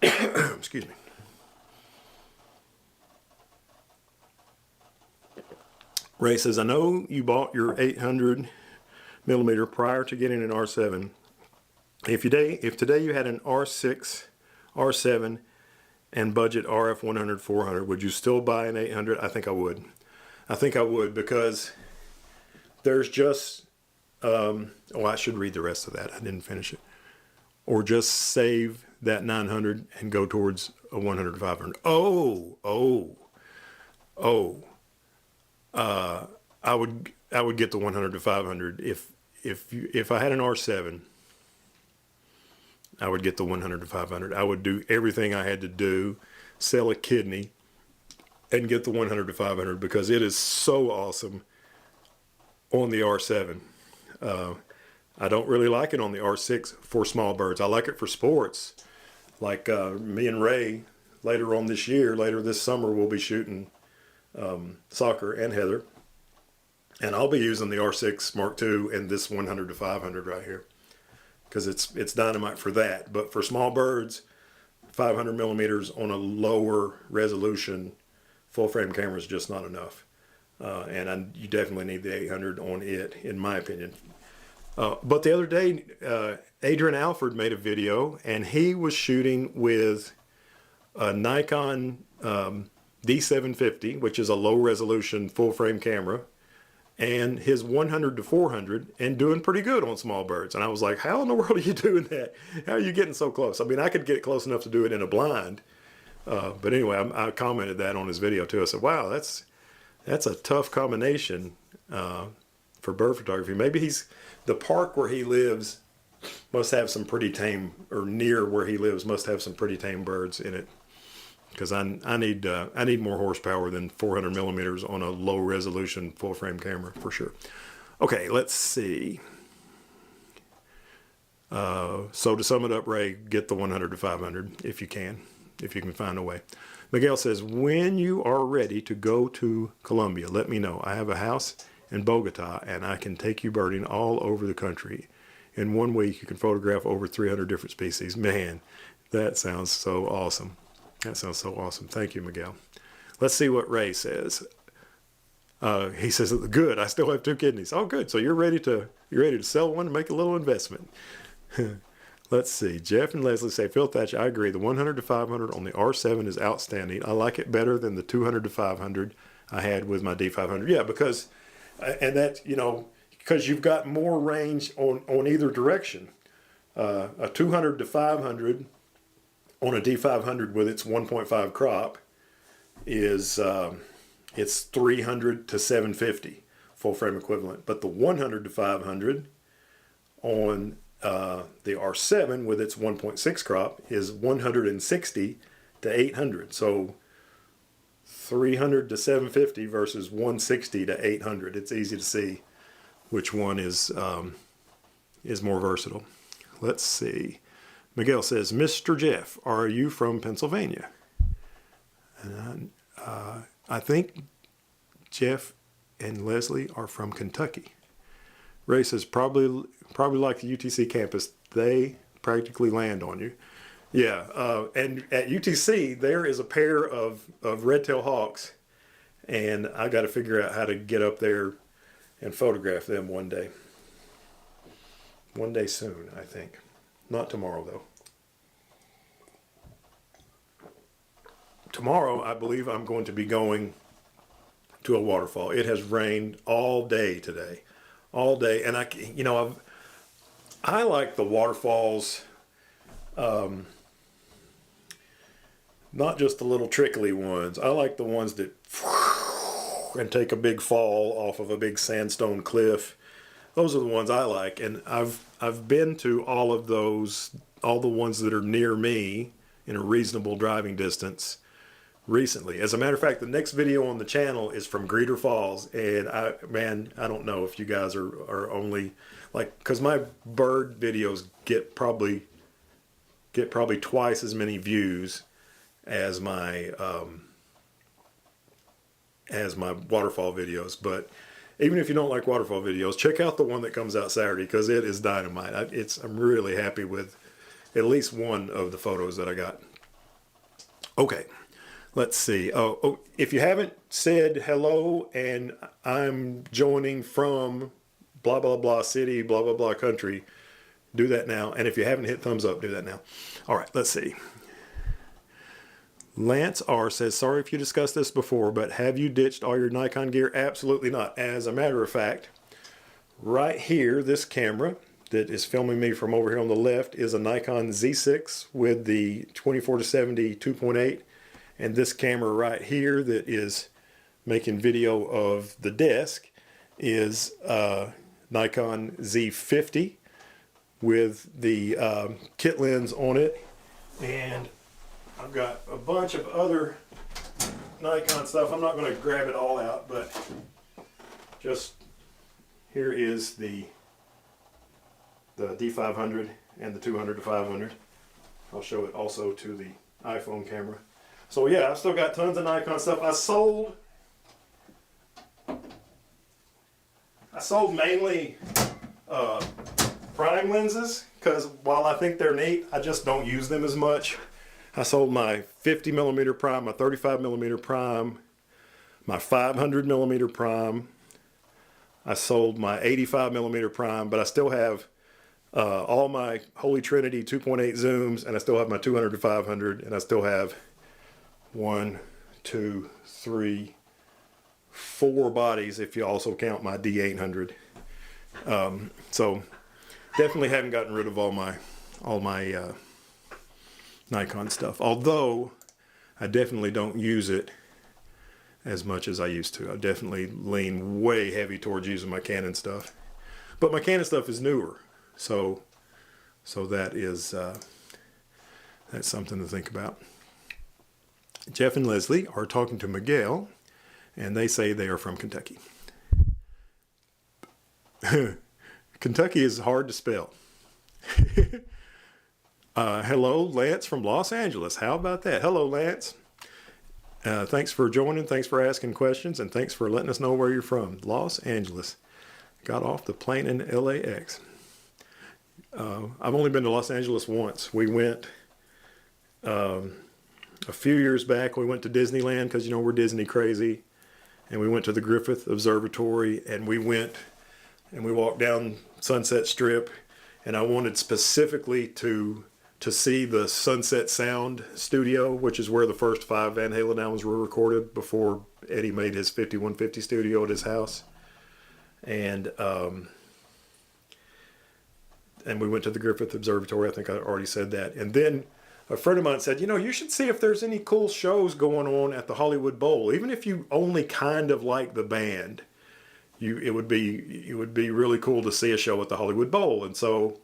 Excuse me. Ray says, I know you bought your 800 millimeter prior to getting an R7. If today you had an R6, R7, and budget RF 100, 400, would you still buy an 800? I think I would. I think I would, because there's just, I should read the rest of that. I didn't finish it. Or just save that 900 and go towards a 100 to 500. I would get the 100 to 500 if I had an R7. I would get the 100 to 500. I would do everything I had to do, sell a kidney, and get the 100 to 500, because it is so awesome on the R7. I don't really like it on the R6 for small birds. I like it for sports. Like me and Ray, later this summer, we'll be shooting soccer, and Heather. And I'll be using the R6 Mark II and this 100 to 500 right here, because it's dynamite for that. But for small birds, 500 millimeters on a lower resolution full frame camera is just not enough. You definitely need the 800 on it, in my opinion. But the other day, Adrian Alford made a video, and he was shooting with a Nikon D750, which is a low resolution full frame camera, and his 100 to 400, and doing pretty good on small birds. And I was like, how in the world are you doing that? How are you getting so close? I mean, I could get close enough to do it in a blind. But anyway, I commented that on his video too. I said, wow, that's a tough combination for bird photography. Maybe the park where he lives must have some pretty tame, or near where he lives must have some pretty tame birds in it. Because I need more horsepower than 400 millimeters on a low resolution full frame camera for sure. Okay, let's see. So to sum it up, Ray, get the 100 to 500 if you can find a way. Miguel says, when you are ready to go to Colombia, let me know. I have a house in Bogota, and I can take you birding all over the country. In 1 week, you can photograph over 300 different species. Man, that sounds so awesome. That sounds so awesome. Thank you, Miguel. Let's see what Ray says. He says, good, I still have 2 kidneys. Oh, good. So you're ready to sell one and make a little investment. Let's see. Jeff and Leslie say, Phil Thatcher, I agree. The 100 to 500 on the R7 is outstanding. I like it better than the 200 to 500 I had with my D500. Yeah, because you've got more range on either direction. A 200 to 500 on a D500 with its 1.5 crop is it's 300 to 750 full frame equivalent. But the 100 to 500 on the R7 with its 1.6 crop is 160 to 800. So 300 to 750 versus 160 to 800. It's easy to see which one is more versatile. Let's see. Miguel says, Mr. Jeff, are you from Pennsylvania? And I think Jeff and Leslie are from Kentucky. Ray says probably like the UTC campus, they practically land on you. Yeah, and at UTC there is a pair of red-tailed hawks, and I got to figure out how to get up there and photograph them one day. One day soon, I think. Not tomorrow though. Tomorrow, I believe I'm going to be going to a waterfall. It has rained all day today, all day, and I like the waterfalls, not just the little trickly ones. I like the ones that and take a big fall off of a big sandstone cliff. Those are the ones I like, and I've been to all of those, all the ones that are near me in a reasonable driving distance recently. As a matter of fact, the next video on the channel is from Greeter Falls, and I don't know if you guys are only like, because my bird videos get probably twice as many views as my waterfall videos. But even if you don't like waterfall videos, check out the one that comes out Saturday, because it is dynamite. I'm really happy with at least one of the photos that I got. Okay. Let's see. Oh, if you haven't said hello, and I'm joining from blah, blah, blah city, blah, blah, blah country, do that now. And if you haven't hit thumbs up, do that now. All right, let's see. Lance R says, sorry if you discussed this before, but have you ditched all your Nikon gear? Absolutely not. As a matter of fact, right here, this camera that is filming me from over here on the left is a Nikon Z6 with the 24-70 2.8. And this camera right here that is making video of the desk is Nikon Z50 with the kit lens on it. And I've got a bunch of other Nikon stuff. I'm not going to grab it all out, but just here is the D500 and the 200-500. I'll show it also to the iPhone camera. So yeah, I've still got tons of Nikon stuff. I sold mainly prime lenses, because while I think they're neat, I just don't use them as much. I sold my 50mm prime, my 35mm prime, my 500mm prime. I sold my 85mm prime, but I still have all my Holy Trinity 2.8 zooms, and I still have my 200-500, and I still have 1, 2, 3, 4 bodies if you also count my D800. So definitely haven't gotten rid of all my Nikon stuff, although I definitely don't use it as much as I used to. I definitely lean way heavy towards using my Canon stuff, but my Canon stuff is newer, so that is that's something to think about. Jeff and Leslie are talking to Miguel, and they say they are from Kentucky. Kentucky is hard to spell. Hello, Lance from Los Angeles. How about that? Hello, Lance. Thanks for joining. Thanks for asking questions, and thanks for letting us know where you're from. Los Angeles. Got off the plane in LAX. I've only been to Los Angeles once. We went a few years back. We went to Disneyland because, you know, we're Disney crazy. And we went to the Griffith Observatory, and we went and we walked down Sunset Strip, and I wanted specifically to see the Sunset Sound studio, which is where the first 5 Van Halen albums were recorded before Eddie made his 5150 studio at his house. And we went to the Griffith Observatory. I think I already said that. And then a friend of mine said, you know, you should see if there's any cool shows going on at the Hollywood Bowl. Even if you only kind of like the band, it would be really cool to see a show at the Hollywood Bowl. And so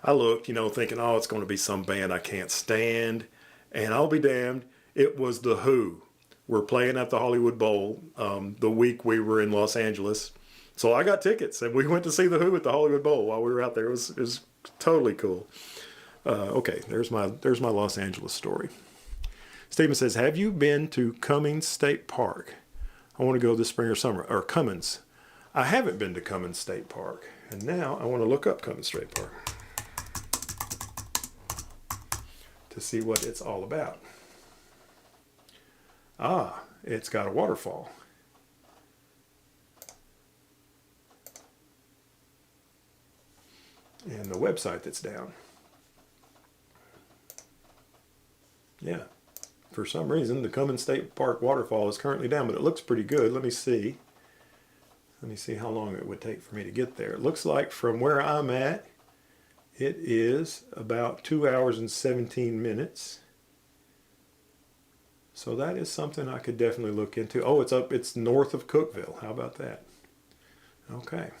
I looked, you know, thinking, oh, it's going to be some band I can't stand. And I'll be damned, it was The Who. We're playing at the Hollywood Bowl the week we were in Los Angeles. So I got tickets, and we went to see The Who at the Hollywood Bowl while we were out there. It was totally cool. Okay, there's my Los Angeles story. Stephen says, have you been to Cummings State Park? I want to go this spring or summer. Or Cummins. I haven't been to Cummins State Park. And now I want to look up Cummins State Park to see what it's all about. Ah, it's got a waterfall. And the website that's down. Yeah. For some reason, the Cummins State Park waterfall is currently down, but it looks pretty good. Let me see. Let me see how long it would take for me to get there. It looks like from where I'm at, it is about 2 hours and 17 minutes. So that is something I could definitely look into. Oh, it's north of Cookeville. How about that? Okay.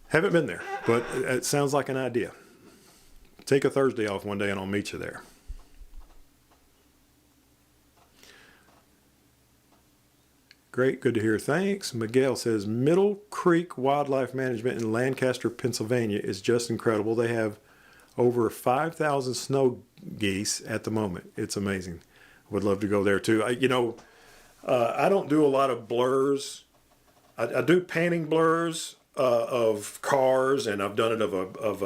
Haven't been there, but it sounds like an idea. Take a Thursday off one day and I'll meet you there. Great, good to hear. Thanks. Miguel says, Middle Creek Wildlife Management in Lancaster, Pennsylvania is just incredible. They have over 5,000 snow geese at the moment. It's amazing. Would love to go there too. I don't do a lot of blurs. I do panning blurs of cars, and I've done it of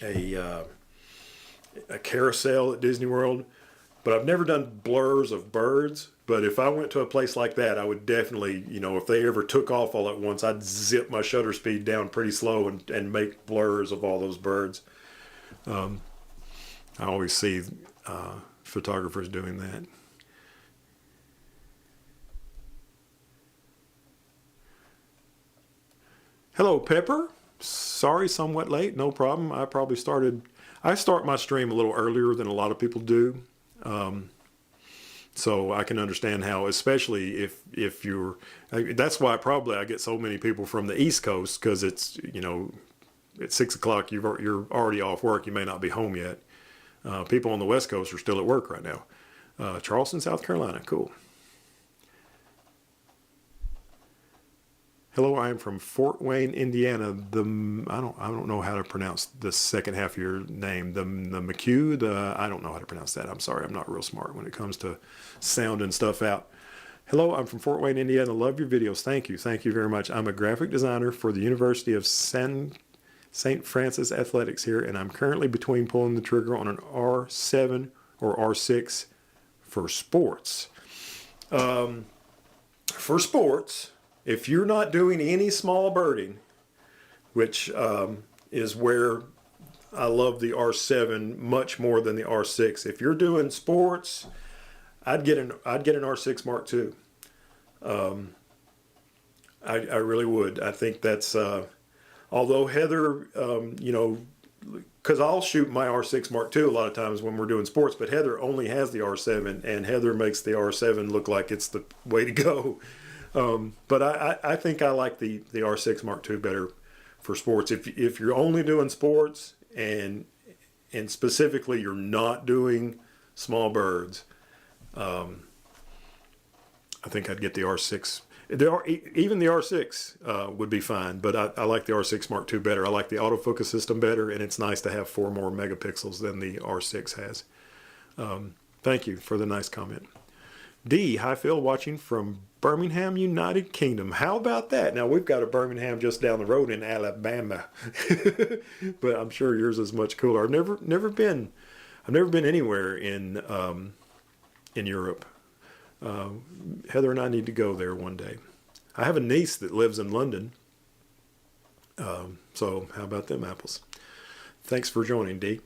a carousel at Disney World, but I've never done blurs of birds. But if I went to a place like that, I would definitely, if they ever took off all at once, I'd zip my shutter speed down pretty slow and make blurs of all those birds. I always see photographers doing that. Hello, Pepper. Sorry, somewhat late. No problem. I start my stream a little earlier than a lot of people do. So I can understand how, especially if you're, that's why probably I get so many people from the East Coast, because it's, at 6 o'clock, you're already off work. You may not be home yet. People on the West Coast are still at work right now. Charleston, South Carolina. Cool. Hello, I am from Fort Wayne, Indiana. I don't know how to pronounce the second half of your name. The McHugh, I don't know how to pronounce that. I'm sorry, I'm not real smart when it comes to sounding stuff out. Hello, I'm from Fort Wayne, Indiana. Love your videos. Thank you very much. I'm a graphic designer for the University of St. Francis Athletics here, and I'm currently between pulling the trigger on an R7 or R6 for sports. For sports, if you're not doing any small birding, which is where I love the R7 much more than the R6. If you're doing sports, I'd get an R6 Mark II. I really would. I think that's although Heather, because I'll shoot my R6 Mark II a lot of times when we're doing sports, but Heather only has the R7, and Heather makes the R7 look like it's the way to go. But I think I like the R6 Mark II better for sports. If you're only doing sports and specifically you're not doing small birds, I think I'd get the R6. Even the R6 would be fine, but I like the R6 Mark II better. I like the autofocus system better, and it's nice to have 4 more megapixels than the R6 has. Thank you for the nice comment. D, hi Phil, watching from Birmingham, United Kingdom. How about that? Now we've got a Birmingham just down the road in Alabama, but I'm sure yours is much cooler. I've never been anywhere in Europe. Heather and I need to go there one day. I have a niece that lives in London, so how about them apples? Thanks for joining, D.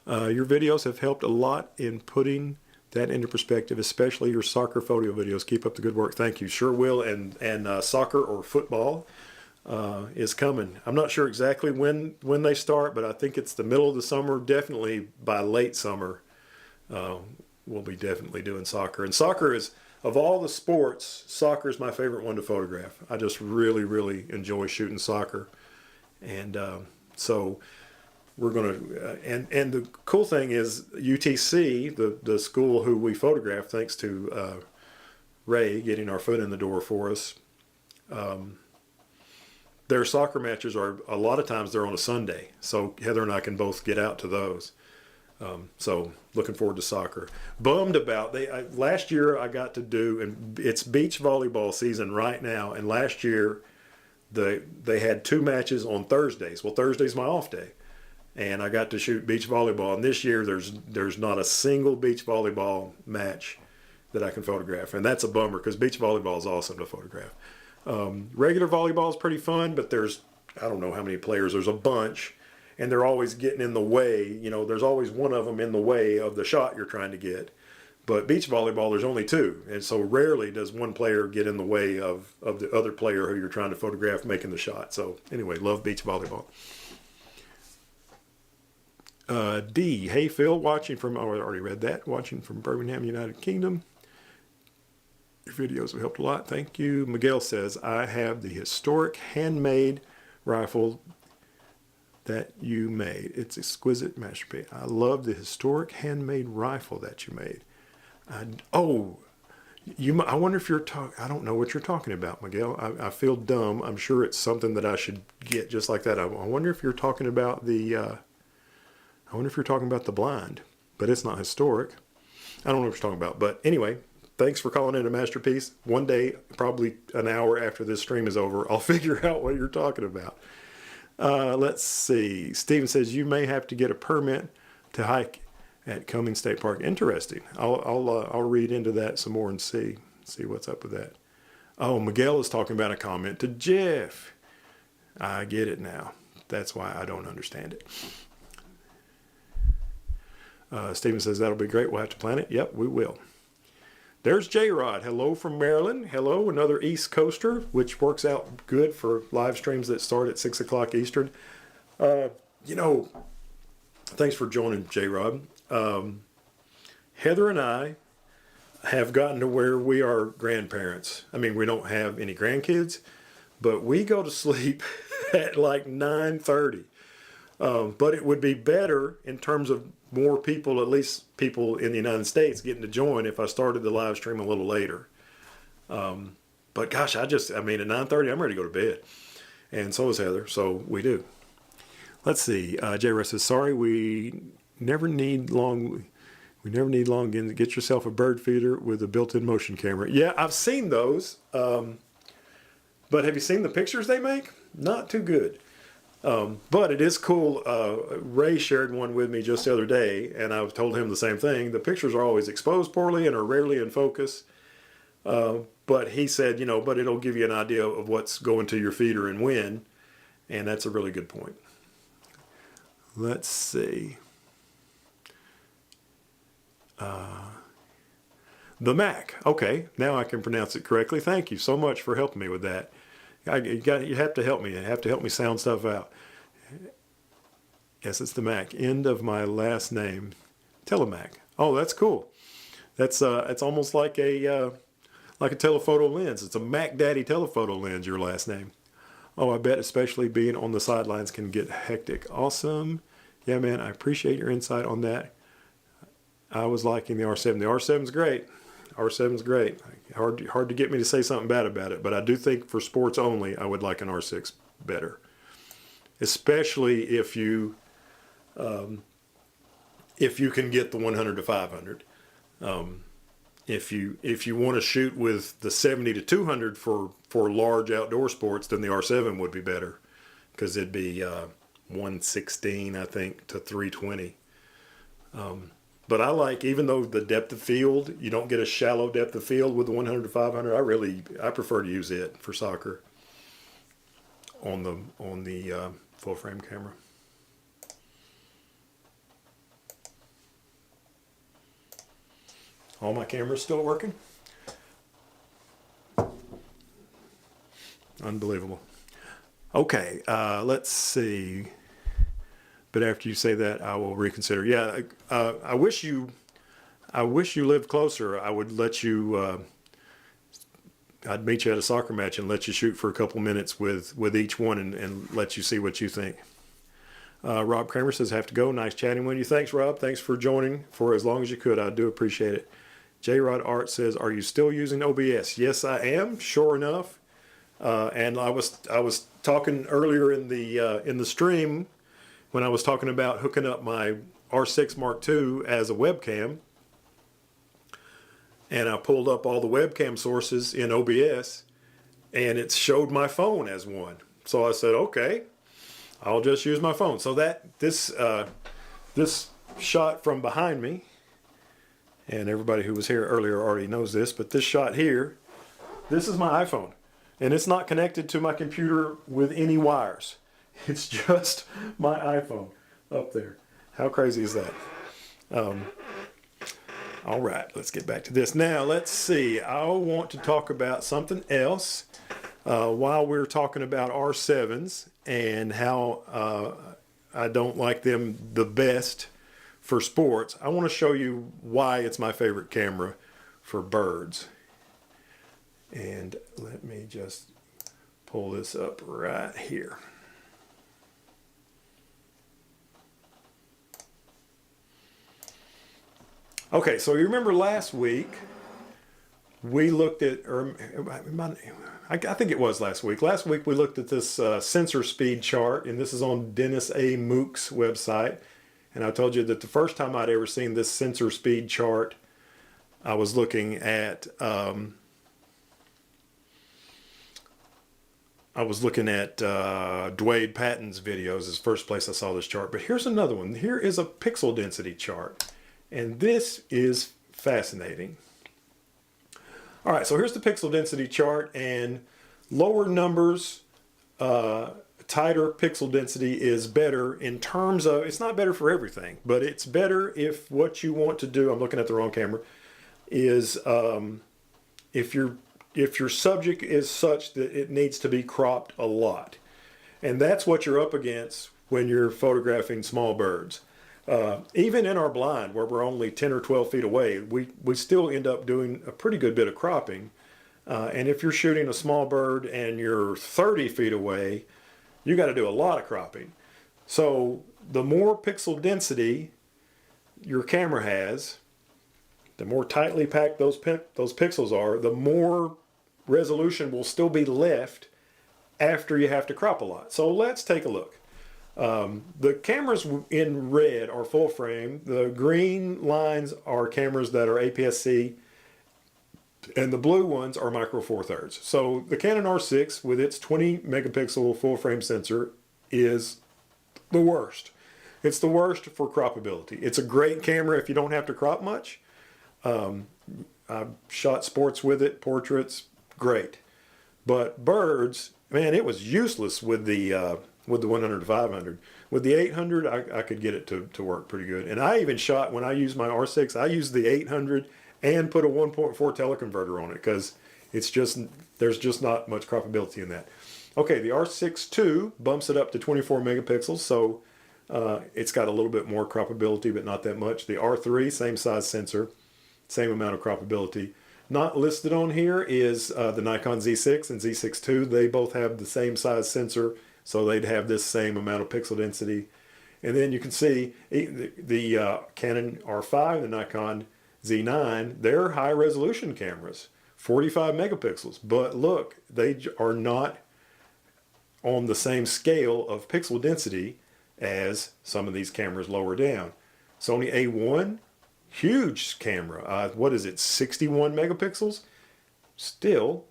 Your videos have helped a lot in putting that into perspective, especially your soccer photo videos. Keep up the good work. Thank you. Sure will. And soccer or football is coming. I'm not sure exactly when they start, but I think it's the middle of the summer. Definitely by late summer, we'll be definitely doing soccer. And soccer is, of all the sports, soccer is my favorite one to photograph. I just really, really enjoy shooting soccer. And so we're going to, and the cool thing is UTC, the school who we photograph, thanks to Ray getting our foot in the door for us, their soccer matches are, a lot of times they're on a Sunday. So Heather and I can both get out to those. So looking forward to soccer. Bummed about last year I got to do, and it's beach volleyball season right now. And last year they had 2 matches on Thursdays. Well, Thursday's my off day, and I got to shoot beach volleyball. And this year there's not a single beach volleyball match that I can photograph, and that's a bummer because beach volleyball is awesome to photograph. Regular volleyball is pretty fun, but there's, I don't know how many players. There's a bunch. And they're always getting in the way. You know, there's always one of them in the way of the shot you're trying to get. But beach volleyball, there's only 2. And so rarely does one player get in the way of the other player who you're trying to photograph making the shot. So anyway, love beach volleyball. D, hey Phil, watching from, oh, I already read that, watching from Birmingham, United Kingdom. Your videos have helped a lot. Thank you. Miguel says, I have the historic handmade rifle that you made. It's exquisite masterpiece. I love the historic handmade rifle that you made. I wonder if you're talking, I don't know what you're talking about, Miguel. I feel dumb. I'm sure it's something that I should get just like that. I wonder if you're talking about the blind, but it's not historic. I don't know what you're talking about, but anyway, thanks for calling it a masterpiece. One day, probably an hour after this stream is over, I'll figure out what you're talking about. Let's see. Steven says you may have to get a permit to hike at Cummings State Park. Interesting. I'll read into that some more and see what's up with that. Oh, Miguel is talking about a comment to Jeff. I get it now. That's why I don't understand it. Steven says that'll be great. We'll have to plan it. Yep, we will. There's J-Rod. Hello from Maryland. Hello, another East Coaster, which works out good for live streams that start at 6 o'clock Eastern. Thanks for joining, J-Rod. Heather and I have gotten to where we are grandparents. I mean, we don't have any grandkids, but we go to sleep at like 9:30. But it would be better in terms of more people, at least people in the United States, getting to join if I started the live stream a little later. But gosh, at 9:30, I'm ready to go to bed. And so is Heather, so we do. Let's see. J. Russ says, sorry, we never need long again. Get yourself a bird feeder with a built-in motion camera. Yeah, I've seen those. But have you seen the pictures they make? Not too good. But it is cool. Ray shared one with me just the other day, and I told him the same thing. The pictures are always exposed poorly and are rarely in focus. But he said, but it'll give you an idea of what's going to your feeder and when. And that's a really good point. Let's see. The Mac. Okay, now I can pronounce it correctly. Thank you so much for helping me with that. You have to help me. You have to help me sound stuff out. Yes, it's the Mac. End of my last name. Telemac. Oh, that's cool. That's it's almost like a telephoto lens. It's a Mac Daddy telephoto lens. Your last name. Oh, I bet especially being on the sidelines can get hectic. Awesome. Yeah, man. I appreciate your insight on that. I was liking the R7. The R7's great. R7's great. Hard to get me to say something bad about it, but I do think for sports only, I would like an R6 better, especially if you can get the 100 to 500. If you want to shoot with the 70 to 200 for large outdoor sports, then the R7 would be better because it'd be 116, I think, to 320. But I like, even though the depth of field, you don't get a shallow depth of field with the 100 to 500, I prefer to use it for soccer on the full frame camera. All my cameras still working? Unbelievable. Okay, let's see. But after you say that, I will reconsider. Yeah, I wish you lived closer. I would let you. I'd meet you at a soccer match and let you shoot for a couple minutes with each one and let you see what you think. Rob Kramer says, "Have to go. Nice chatting with you." Thanks, Rob. Thanks for joining for as long as you could. I do appreciate it. J Rod Art says, "Are you still using OBS?" Yes, I am. Sure enough, And I was talking earlier in the stream when I was talking about hooking up my R6 Mark II as a webcam, and I pulled up all the webcam sources in OBS, and it showed my phone as one. So I said, okay, I'll just use my phone. So that this shot from behind me, and everybody who was here earlier already knows this, but this shot here, this is my iPhone. And it's not connected to my computer with any wires. It's just my iPhone up there. How crazy is that? All right, let's get back to this. Now, let's see. I want to talk about something else while we're talking about R7s and how I don't like them the best for sports. I want to show you why it's my favorite camera for birds. And let me just pull this up right here. Okay, so you remember last week we looked at, or I think it was last week. Last week we looked at this sensor speed chart, and this is on Dennis A. Mook's website. And I told you that the first time I'd ever seen this sensor speed chart, I was looking at Dwayne Patton's videos. Is the first place I saw this chart. But here's another one. Here is a pixel density chart. And this is fascinating. All right, so here's the pixel density chart, and lower numbers, tighter pixel density is better in terms of, it's not better for everything, but it's better if what you want to do, I'm looking at the wrong camera, is if your subject is such that it needs to be cropped a lot. And that's what you're up against when you're photographing small birds. Even in our blind, where we're only 10 or 12 feet away, we still end up doing a pretty good bit of cropping. And if you're shooting a small bird and you're 30 feet away, you got to do a lot of cropping. So the more pixel density your camera has, the more tightly packed those pixels are, the more resolution will still be left after you have to crop a lot. So let's take a look. The cameras in red are full frame. The green lines are cameras that are APS-C, and the blue ones are micro four thirds. So the Canon R6 with its 20 megapixel full frame sensor is the worst. It's the worst for croppability. It's a great camera if you don't have to crop much. I've shot sports with it, portraits, great. But birds, man, it was useless with the 100 to 500. With the 800, I could get it to work pretty good. And I even shot, when I used my R6, I used the 800 and put a 1.4 teleconverter on it, because there's just not much croppability in that. Okay, the R6 II bumps it up to 24 megapixels, so it's got a little bit more croppability, but not that much. The R3, same size sensor, same amount of croppability. Not listed on here is the Nikon Z6 and Z6 II. They both have the same size sensor, so they'd have this same amount of pixel density. And then you can see the Canon R5, the Nikon Z9, they're high resolution cameras, 45 megapixels. But look, they are not on the same scale of pixel density as some of these cameras lower down. Sony A1, huge camera. What is it, 61 megapixels? Still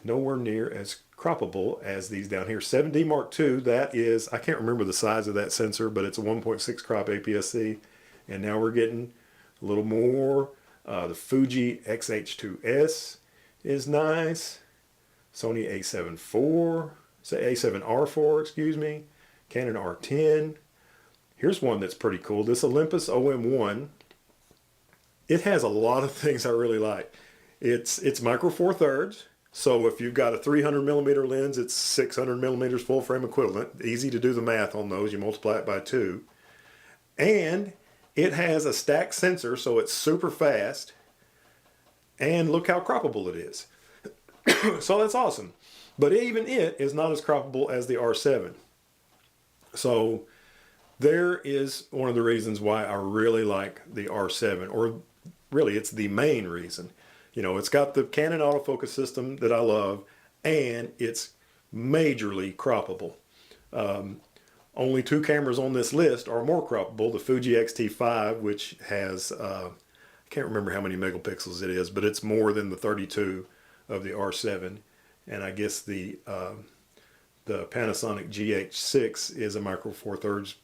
nowhere near as croppable as these down here. 7D Mark II, that is, I can't remember the size of that sensor, but it's a 1.6 crop APS-C. And now we're getting a little more. The Fuji X-H2S is nice. Sony A7R4, excuse me. Canon R10. Here's one that's pretty cool. This Olympus OM1. It has a lot of things I really like. It's micro four thirds. So if you've got a 300 millimeter lens, it's 600 millimeters full frame equivalent. Easy to do the math on those. You multiply it by 2. And it has a stacked sensor, so it's super fast. And look how croppable it is. So that's awesome. But even it is not as croppable as the R7. So there is one of the reasons why I really like the R7, or really it's the main reason. You know, it's got the Canon autofocus system that I love. and it's majorly croppable. Only 2 cameras on this list are more croppable. The Fuji X-T5, which has, I can't remember how many megapixels it is, but it's more than the 32 of the R7. And I guess the Panasonic GH6 is a micro four thirds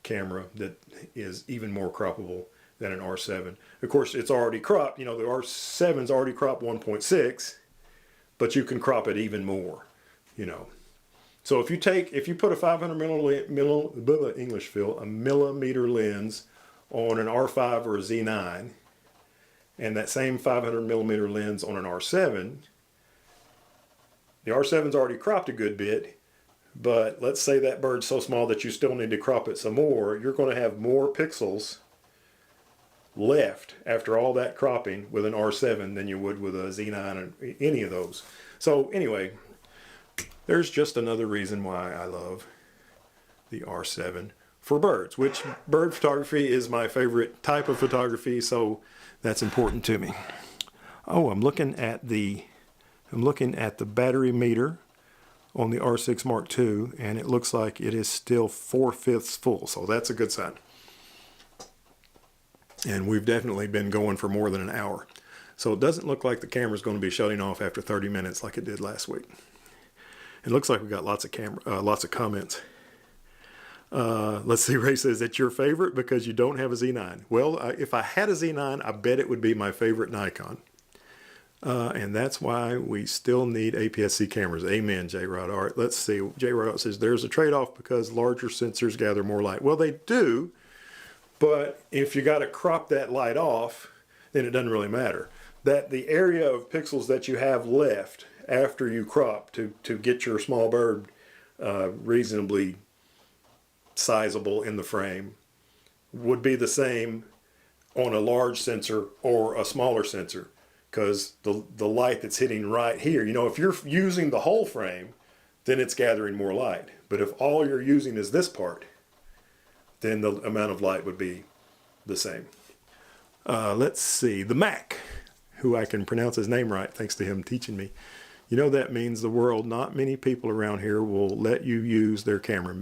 camera that is even more croppable than an R7. Of course, it's already cropped. You know, the R7's already cropped 1.6, but you can crop it even more, you know. So if you put a 500 millimeter lens on an R5 or a Z9, and that same 500 millimeter lens on an R7, the R7's already cropped a good bit, but let's say that bird's so small that you still need to crop it some more, you're going to have more pixels left after all that cropping with an R7 than you would with a Z9 or any of those. So anyway, there's just another reason why I love the R7 for birds, which bird photography is my favorite type of photography, so that's important to me. Oh, I'm looking at the battery meter on the R6 Mark II, and it looks like it is still 4/5 full, so that's a good sign. And we've definitely been going for more than an hour. So it doesn't look like the camera's going to be shutting off after 30 minutes like it did last week. It looks like we got lots of comments. Let's see, Ray says, it's your favorite because you don't have a Z9. Well, if I had a Z9, I bet it would be my favorite Nikon. And that's why we still need APS-C cameras. Amen, J-Rod. All right, let's see. J-Rod says, there's a trade-off because larger sensors gather more light. Well, they do, but if you got to crop that light off, then it doesn't really matter. That the area of pixels that you have left after you crop to get your small bird reasonably sizable in the frame would be the same on a large sensor or a smaller sensor, because the light that's hitting right here, you know, if you're using the whole frame, then it's gathering more light. But if all you're using is this part, then the amount of light would be the same. Let's see, the Mac, who I can pronounce his name right thanks to him teaching me. You know, that means the world, not many people around here will let you use their camera.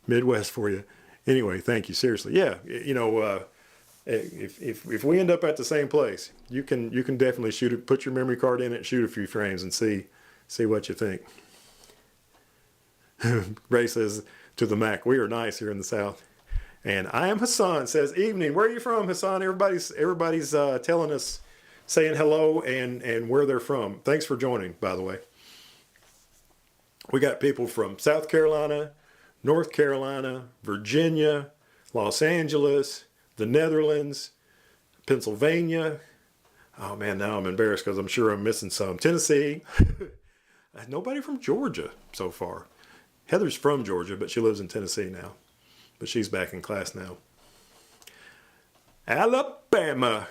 Midwest for you. Anyway, thank you, seriously. Yeah, you know, if we end up at the same place, you can definitely shoot it, put your memory card in it, shoot a few frames and see what you think. Ray says to the Mac, we are nice here in the South. And I am Hassan, says, evening. Where are you from, Hassan? Everybody's telling us, saying hello and where they're from. Thanks for joining, by the way. We got people from South Carolina, North Carolina, Virginia, Los Angeles, the Netherlands, Pennsylvania. Oh man, now I'm embarrassed because I'm sure I'm missing some. Tennessee. Nobody from Georgia so far. Heather's from Georgia, but she lives in Tennessee now. But she's back in class now. Alabama.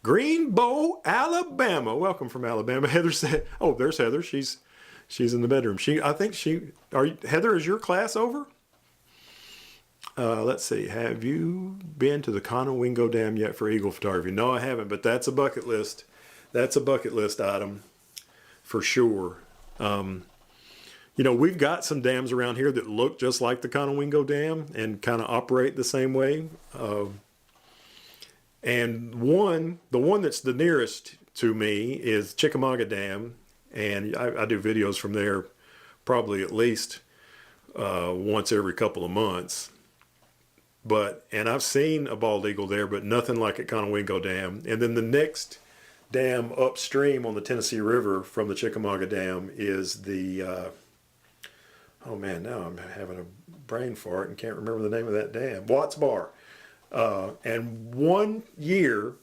Greenbow, Alabama. Welcome from Alabama. Heather said, oh, there's Heather. She's in the bedroom. Heather, is your class over? Let's see. Have you been to the Conowingo Dam yet for eagle photography? No, I haven't, but that's a bucket list. That's a bucket list item for sure. You know, we've got some dams around here that look just like the Conowingo Dam and kind of operate the same way. And the one that's the nearest to me is Chickamauga Dam, and I do videos from there probably at least once every couple of months. And I've seen a bald eagle there, but nothing like at Conowingo Dam. And then the next dam upstream on the Tennessee River from the Chickamauga Dam is the, oh man, now I'm having a brain fart and can't remember the name of that dam, Watts Bar. And one year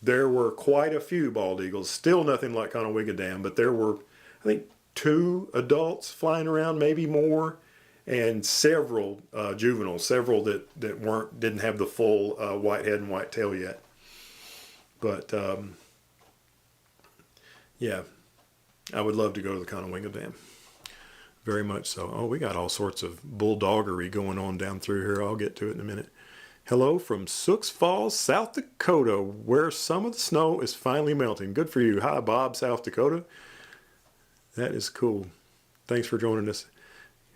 there were quite a few bald eagles, still nothing like Conowingo Dam, but there were, I think, 2 adults flying around, maybe more, and several juveniles, several that didn't have the full white head and white tail yet. But yeah, I would love to go to the Conowingo Dam. Very much so. Oh, we got all sorts of bulldoggery going on down through here. I'll get to it in a minute. Hello from Sioux Falls, South Dakota, where some of the snow is finally melting. Good for you. Hi, Bob, South Dakota. That is cool. Thanks for joining us.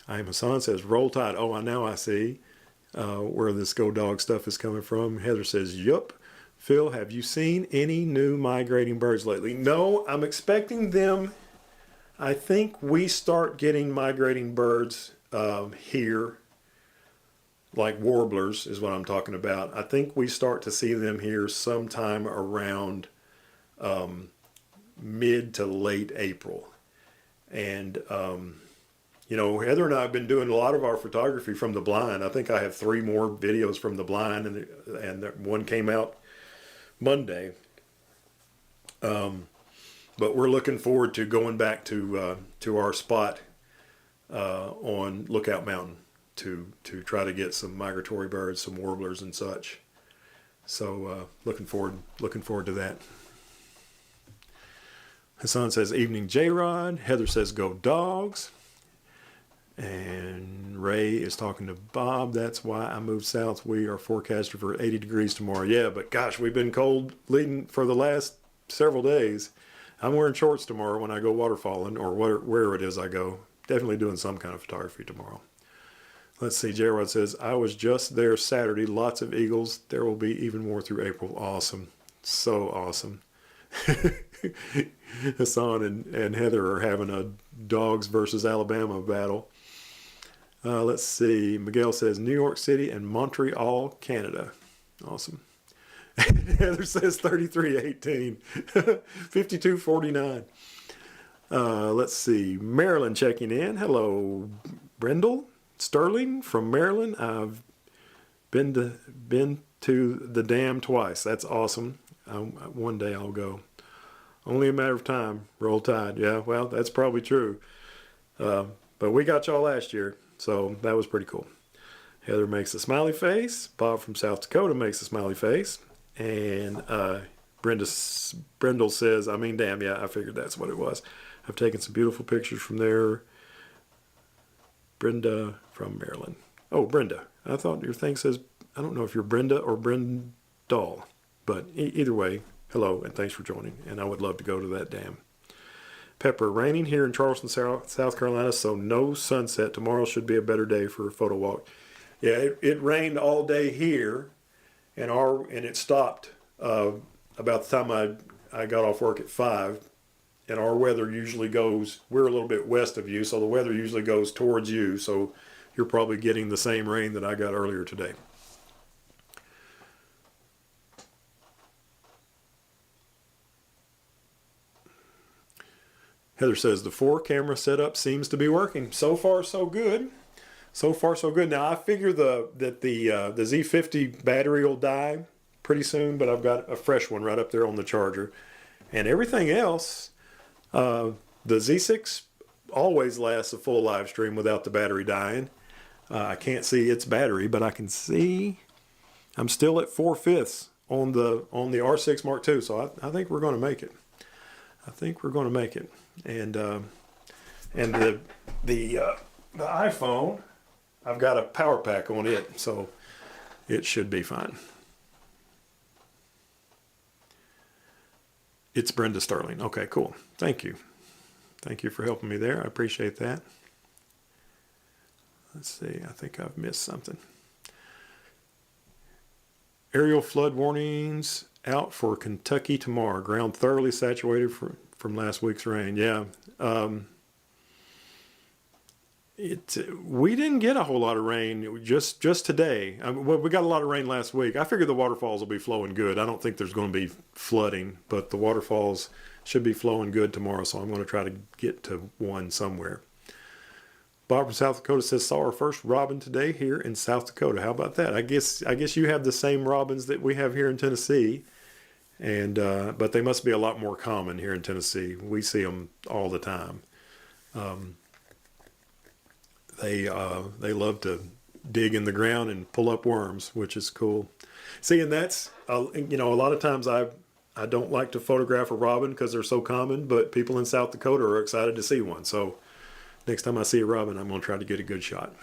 I am Hassan says, roll tide. Oh, now I see where this Go Dog stuff is coming from. Heather says, yup. Phil, have you seen any new migrating birds lately? No, I'm expecting them. I think we start getting migrating birds here, like warblers is what I'm talking about. I think we start to see them here sometime around mid to late April. And, you know, Heather and I have been doing a lot of our photography from the blind. I think I have 3 more videos from the blind, and one came out Monday. But we're looking forward to going back to our spot on Lookout Mountain to try to get some migratory birds, some warblers and such. So looking forward to that. Hassan says, evening J-Rod. Heather says, go dogs. And Ray is talking to Bob. That's why I moved south. We are forecasted for 80 degrees tomorrow. Yeah, but gosh, we've been cold leading for the last several days. I'm wearing shorts tomorrow when I go waterfalling, or where it is I go. Definitely doing some kind of photography tomorrow. Let's see, J-Rod says, I was just there Saturday. Lots of eagles. There will be even more through April. Awesome. So awesome. Hassan and Heather are having a dogs versus Alabama battle. Let's see. Miguel says New York City and Montreal, Canada. Awesome. Heather says 3318. 5249. Let's see. Maryland checking in. Hello, Brendel Sterling from Maryland. I've been to the dam twice. That's awesome. One day I'll go. Only a matter of time. Roll Tide. Yeah, well, that's probably true. But we got y'all last year, so that was pretty cool. Heather makes a smiley face. Bob from South Dakota makes a smiley face. And Brendel says, I mean, damn, yeah, I figured that's what it was. I've taken some beautiful pictures from there. Brenda from Maryland. Oh, Brenda. I thought your thing says, I don't know if you're Brenda or Brendal. But either way, hello, and thanks for joining. And I would love to go to that dam. Pepper, raining here in Charleston, South Carolina, so no sunset. Tomorrow should be a better day for a photo walk. Yeah, it rained all day here, and it stopped about the time I got off work at 5. And our weather usually goes, we're a little bit west of you, so the weather usually goes towards you. So you're probably getting the same rain that I got earlier today. Heather says the 4-camera setup seems to be working. So far, so good. So far, so good. Now I figure that the Z50 battery will die pretty soon, but I've got a fresh one right up there on the charger, and everything else. The Z6 always lasts a full live stream without the battery dying. I can't see its battery, but I can see I'm still at 4/5 on the R6 Mark II. So I think we're going to make it. I think we're going to make it. And the iPhone, I've got a power pack on it, so it should be fine. It's Brenda Sterling. Okay, cool. Thank you. Thank you for helping me there. I appreciate that. Let's see. I think I've missed something. Aerial flood warnings out for Kentucky tomorrow. Ground thoroughly saturated from last week's rain. Yeah. We didn't get a whole lot of rain just today. We got a lot of rain last week. I figure the waterfalls will be flowing good. I don't think there's going to be flooding, but the waterfalls should be flowing good tomorrow, so I'm going to try to get to one somewhere. Bob from South Dakota says, saw our first robin today here in South Dakota. How about that? I guess you have the same robins that we have here in Tennessee, and but they must be a lot more common here in Tennessee. We see them all the time. They love to dig in the ground and pull up worms, which is cool. See, and that's a lot of times I don't like to photograph a robin because they're so common, but people in South Dakota are excited to see one. So next time I see a robin, I'm going to try to get a good shot.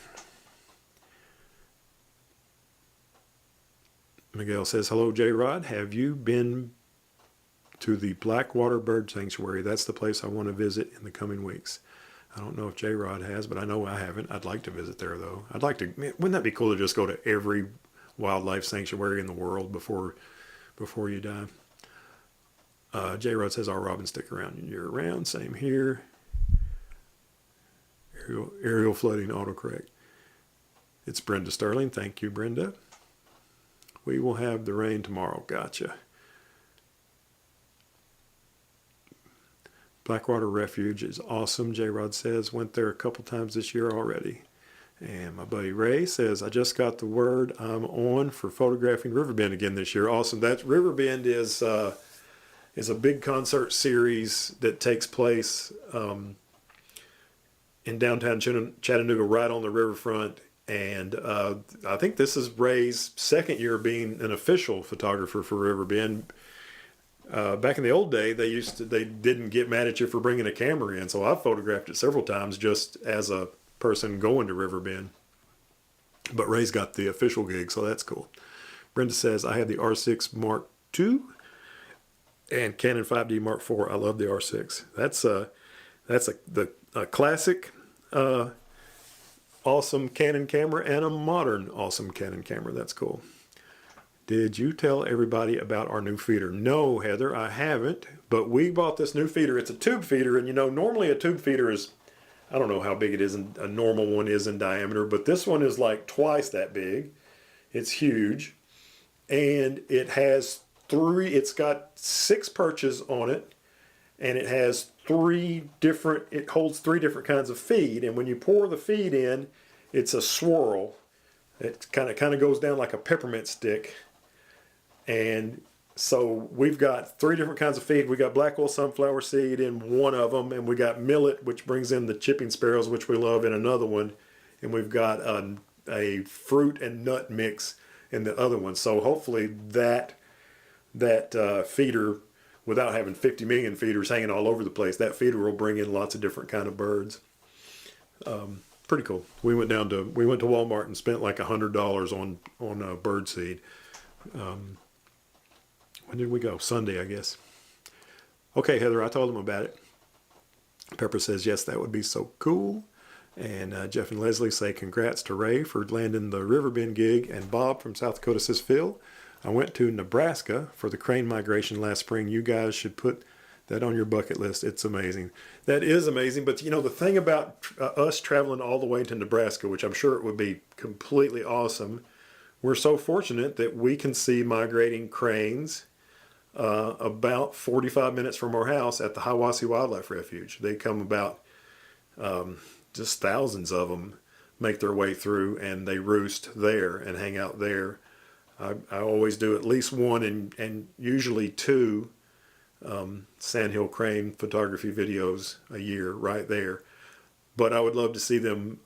Miguel says, hello, J-Rod. Have you been to the Blackwater Bird Sanctuary. That's the place I want to visit in the coming weeks. I don't know if J-Rod has, but I know I haven't. I'd like to visit there, though. I'd like to. Man, wouldn't that be cool to just go to every wildlife sanctuary in the world before you die? J-Rod says, "All Robin, stick around year round." Same here. Aerial flooding autocorrect. It's Brenda Sterling. Thank you, Brenda. We will have the rain tomorrow. Gotcha. Blackwater Refuge is awesome, J-Rod says. Went there a couple times this year already. And my buddy Ray says, I just got the word I'm on for photographing Riverbend again this year. Awesome. That Riverbend is a big concert series that takes place in downtown Chattanooga, right on the riverfront. And I think this is Ray's second year being an official photographer for Riverbend. Back in the old day, they didn't get mad at you for bringing a camera in. So I've photographed it several times just as a person going to Riverbend. But Ray's got the official gig, so that's cool. Brenda says, I have the R6 Mark II and Canon 5D Mark IV. I love the R6. That's a classic awesome Canon camera and a modern awesome Canon camera. That's cool. Did you tell everybody about our new feeder? No, Heather, I haven't. But we bought this new feeder. It's a tube feeder, and normally a tube feeder is, I don't know how big it is, and a normal one is in diameter, but this one is like twice that big. It's huge, and it's got 6 perches on it, and it has it holds 3 different kinds of feed, and when you pour the feed in, it's a swirl. It kind of goes down like a peppermint stick. And so we've got 3 different kinds of feed. We got black oil sunflower seed in one of them, and we got millet, which brings in the chipping sparrows, which we love, in another one, and we've got a fruit and nut mix in the other one. So hopefully that feeder, without having 50 million feeders hanging all over the place, that feeder will bring in lots of different kind of birds. Pretty cool. We went to Walmart and spent like $100 on bird seed. When did we go? Sunday, I guess. Okay, Heather, I told them about it. Pepper says, yes, that would be so cool. And Jeff and Leslie say, congrats to Ray for landing the Riverbend gig. And Bob from South Dakota says, Phil, I went to Nebraska for the crane migration last spring. You guys should put that on your bucket list. It's amazing. That is amazing. But, the thing about us traveling all the way to Nebraska, which I'm sure it would be completely awesome, we're so fortunate that we can see migrating cranes about 45 minutes from our house at the Hiwassee Wildlife Refuge. They come about, just thousands of them make their way through, and they roost there and hang out there. I always do at least one and usually 2 sandhill crane photography videos a year right there. But I would love to see them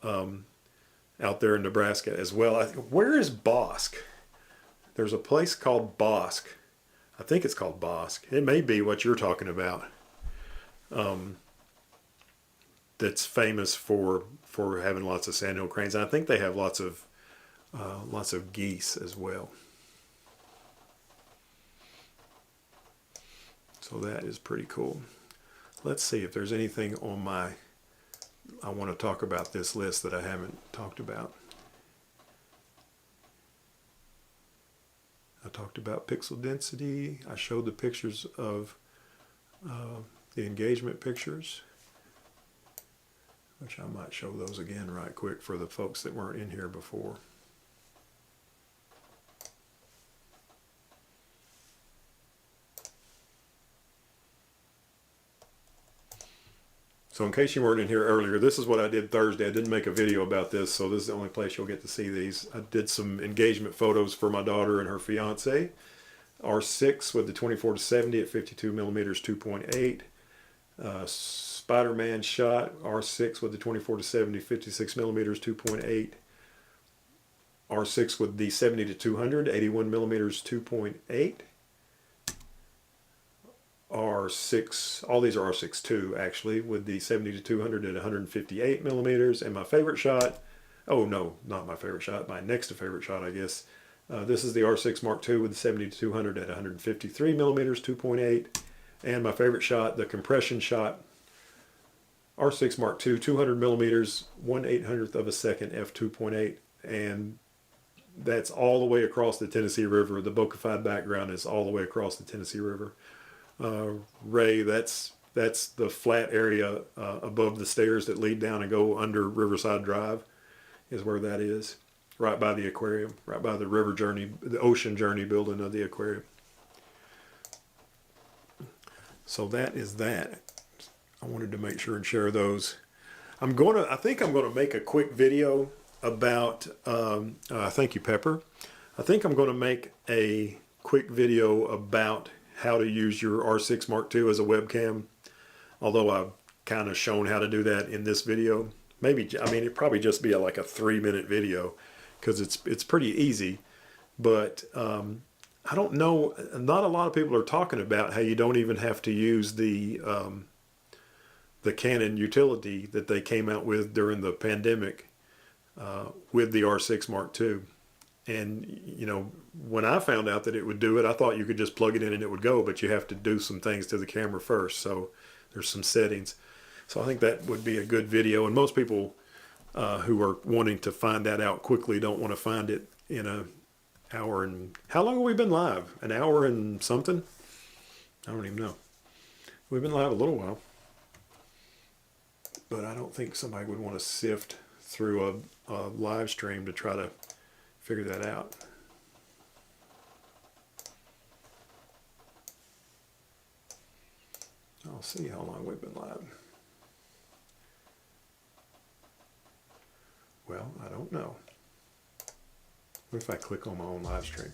out there in Nebraska as well. Where is Bosque? There's a place called Bosque. I think it's called Bosque. It may be what you're talking about. That's famous for having lots of sandhill cranes. And I think they have lots of geese as well. So that is pretty cool. Let's see if there's anything on I want to talk about this list that I haven't talked about. I talked about pixel density. I showed the pictures of the engagement pictures, which I might show those again right quick for the folks that weren't in here before. So in case you weren't in here earlier, this is what I did Thursday. I didn't make a video about this, so this is the only place you'll get to see these. I did some engagement photos for my daughter and her fiance. R6 with the 24-70 at 52 millimeters 2.8. Spider-Man shot, R6 with the 24-70 56 millimeters 2.8. R6 with the 70-200 81 millimeters 2.8. R6, all these are R6 II actually, with the 70-200 at 158 millimeters. And my favorite shot, oh no, not my favorite shot, my next to favorite shot, I guess. This is the R6 Mark II with the 70-200 at 153 millimeters 2.8. And my favorite shot, the compression shot, R6 Mark II, 200 millimeters, 1/800th of a second, f2.8, and that's all the way across the Tennessee River. The bokeh-fied background is all the way across the Tennessee River. Ray, that's the flat area above the stairs that lead down and go under Riverside Drive, is where that is. Right by the aquarium, right by the River Journey, the Ocean Journey building of the aquarium. So that is that. I wanted to make sure and share those. I think I'm gonna make a quick video about, thank you, Pepper. I think I'm gonna make a quick video about how to use your R6 Mark II as a webcam. Although I've kind of shown how to do that in this video. Maybe, I mean, it'd probably just be like a 3-minute video because it's pretty easy. But I don't know, not a lot of people are talking about how you don't even have to use the Canon utility that they came out with during the pandemic with the R6 Mark II. And, you know, when I found out that it would do it, I thought you could just plug it in and it would go, but you have to do some things to the camera first. So there's some settings. So I think that would be a good video. And most people who are wanting to find that out quickly don't want to find it in an hour and... How long have we been live? An hour and something? I don't even know. We've been live a little while. But I don't think somebody would want to sift through a live stream to try to figure that out. I'll see how long we've been live. Well, I don't know. What if I click on my own live stream?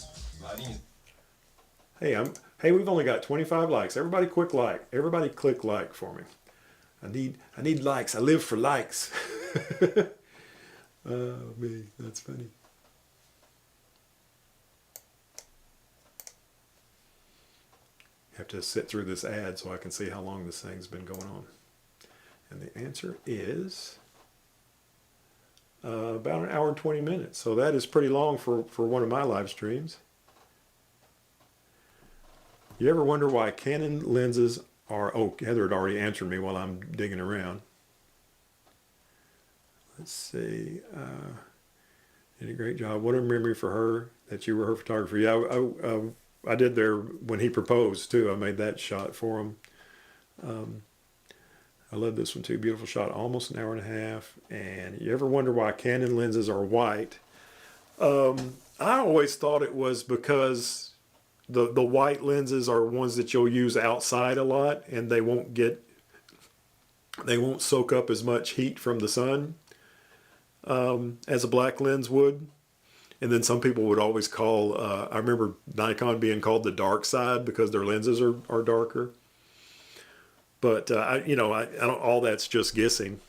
Hey, we've only got 25 likes. Everybody quick like. Everybody click like for me. I need likes. I live for likes. Oh, me, that's funny. Have to sit through this ad so I can see how long this thing's been going on. And the answer is about 1 hour and 20 minutes. So that is pretty long for one of my live streams. You ever wonder why Canon lenses are... Oh, Heather had already answered me while I'm digging around. Let's see. Did a great job. What a memory for her that you were her photographer. Yeah, I did there when he proposed too. I made that shot for him. I love this one too. Beautiful shot, almost 1.5 hours. And you ever wonder why Canon lenses are white? I always thought it was because the white lenses are ones that you'll use outside a lot, and they won't soak up as much heat from the sun as a black lens would. And then some people would always call, I remember Nikon being called the dark side because their lenses are darker. But I don't, all that's just guessing.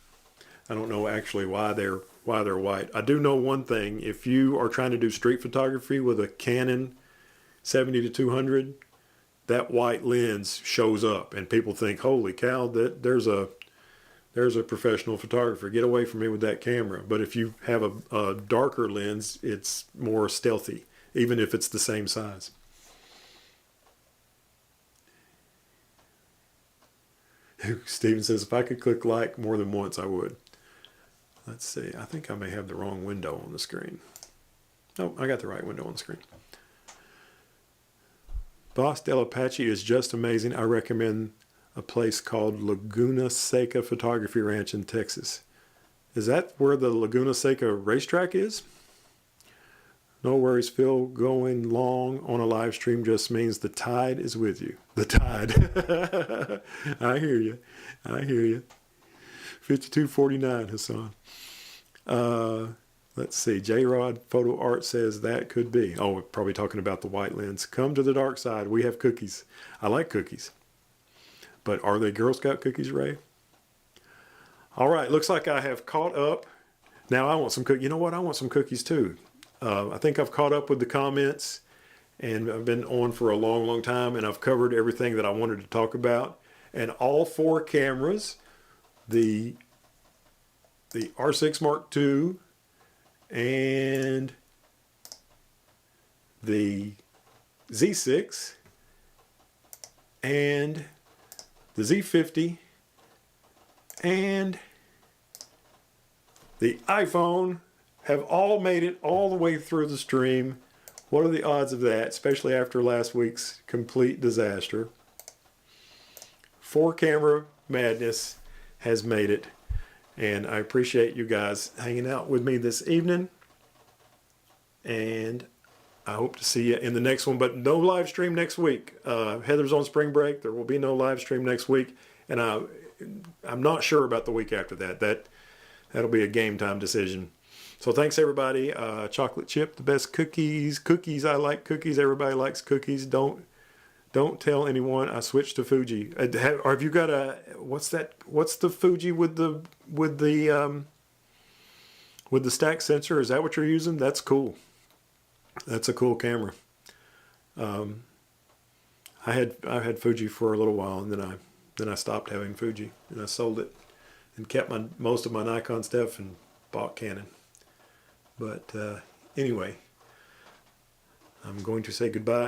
I don't know actually why they're white. I do know one thing: if you are trying to do street photography with a Canon 70-200, that white lens shows up, and people think, "Holy cow! There's a professional photographer. Get away from me with that camera." But if you have a darker lens, it's more stealthy, even if it's the same size. Steven says, if I could click like more than once, I would. Let's see. I think I may have the wrong window on the screen. Oh, I got the right window on the screen. Boss Del Apache is just amazing. I recommend a place called Laguna Seca Photography Ranch in Texas. Is that where the Laguna Seca racetrack is? No worries, Phil. Going long on a live stream just means the tide is with you. The tide. I hear you. I hear you. 5249, Hassan. Let's see. J-Rod Photo Art says that could be. Oh, we're probably talking about the white lens. Come to the dark side. We have cookies. I like cookies. But are they Girl Scout cookies, Ray? All right. Looks like I have caught up. Now I want some cookies. You know what? I want some cookies too. I think I've caught up with the comments, and I've been on for a long, long time, and I've covered everything that I wanted to talk about. And all 4 cameras, the R6 Mark II and the Z6 and the Z50, and the iPhone have all made it all the way through the stream. What are the odds of that, especially after last week's complete disaster? 4-camera madness has made it, and I appreciate you guys hanging out with me this evening, and I hope to see you in the next one, but no live stream next week. Heather's on spring break. There will be no live stream next week, and I'm not sure about the week after that. That'll be a game time decision. So thanks everybody. Chocolate chip, the best cookies. Cookies, I like cookies. Everybody likes cookies. Don't tell anyone I switched to Fuji. Have you got a, what's that? What's the Fuji with the stack sensor? Is that what you're using? That's cool. That's a cool camera. I had Fuji for a little while, and then I stopped having Fuji, and I sold it and kept most of my Nikon stuff and bought Canon. But anyway, I'm going to say goodbye.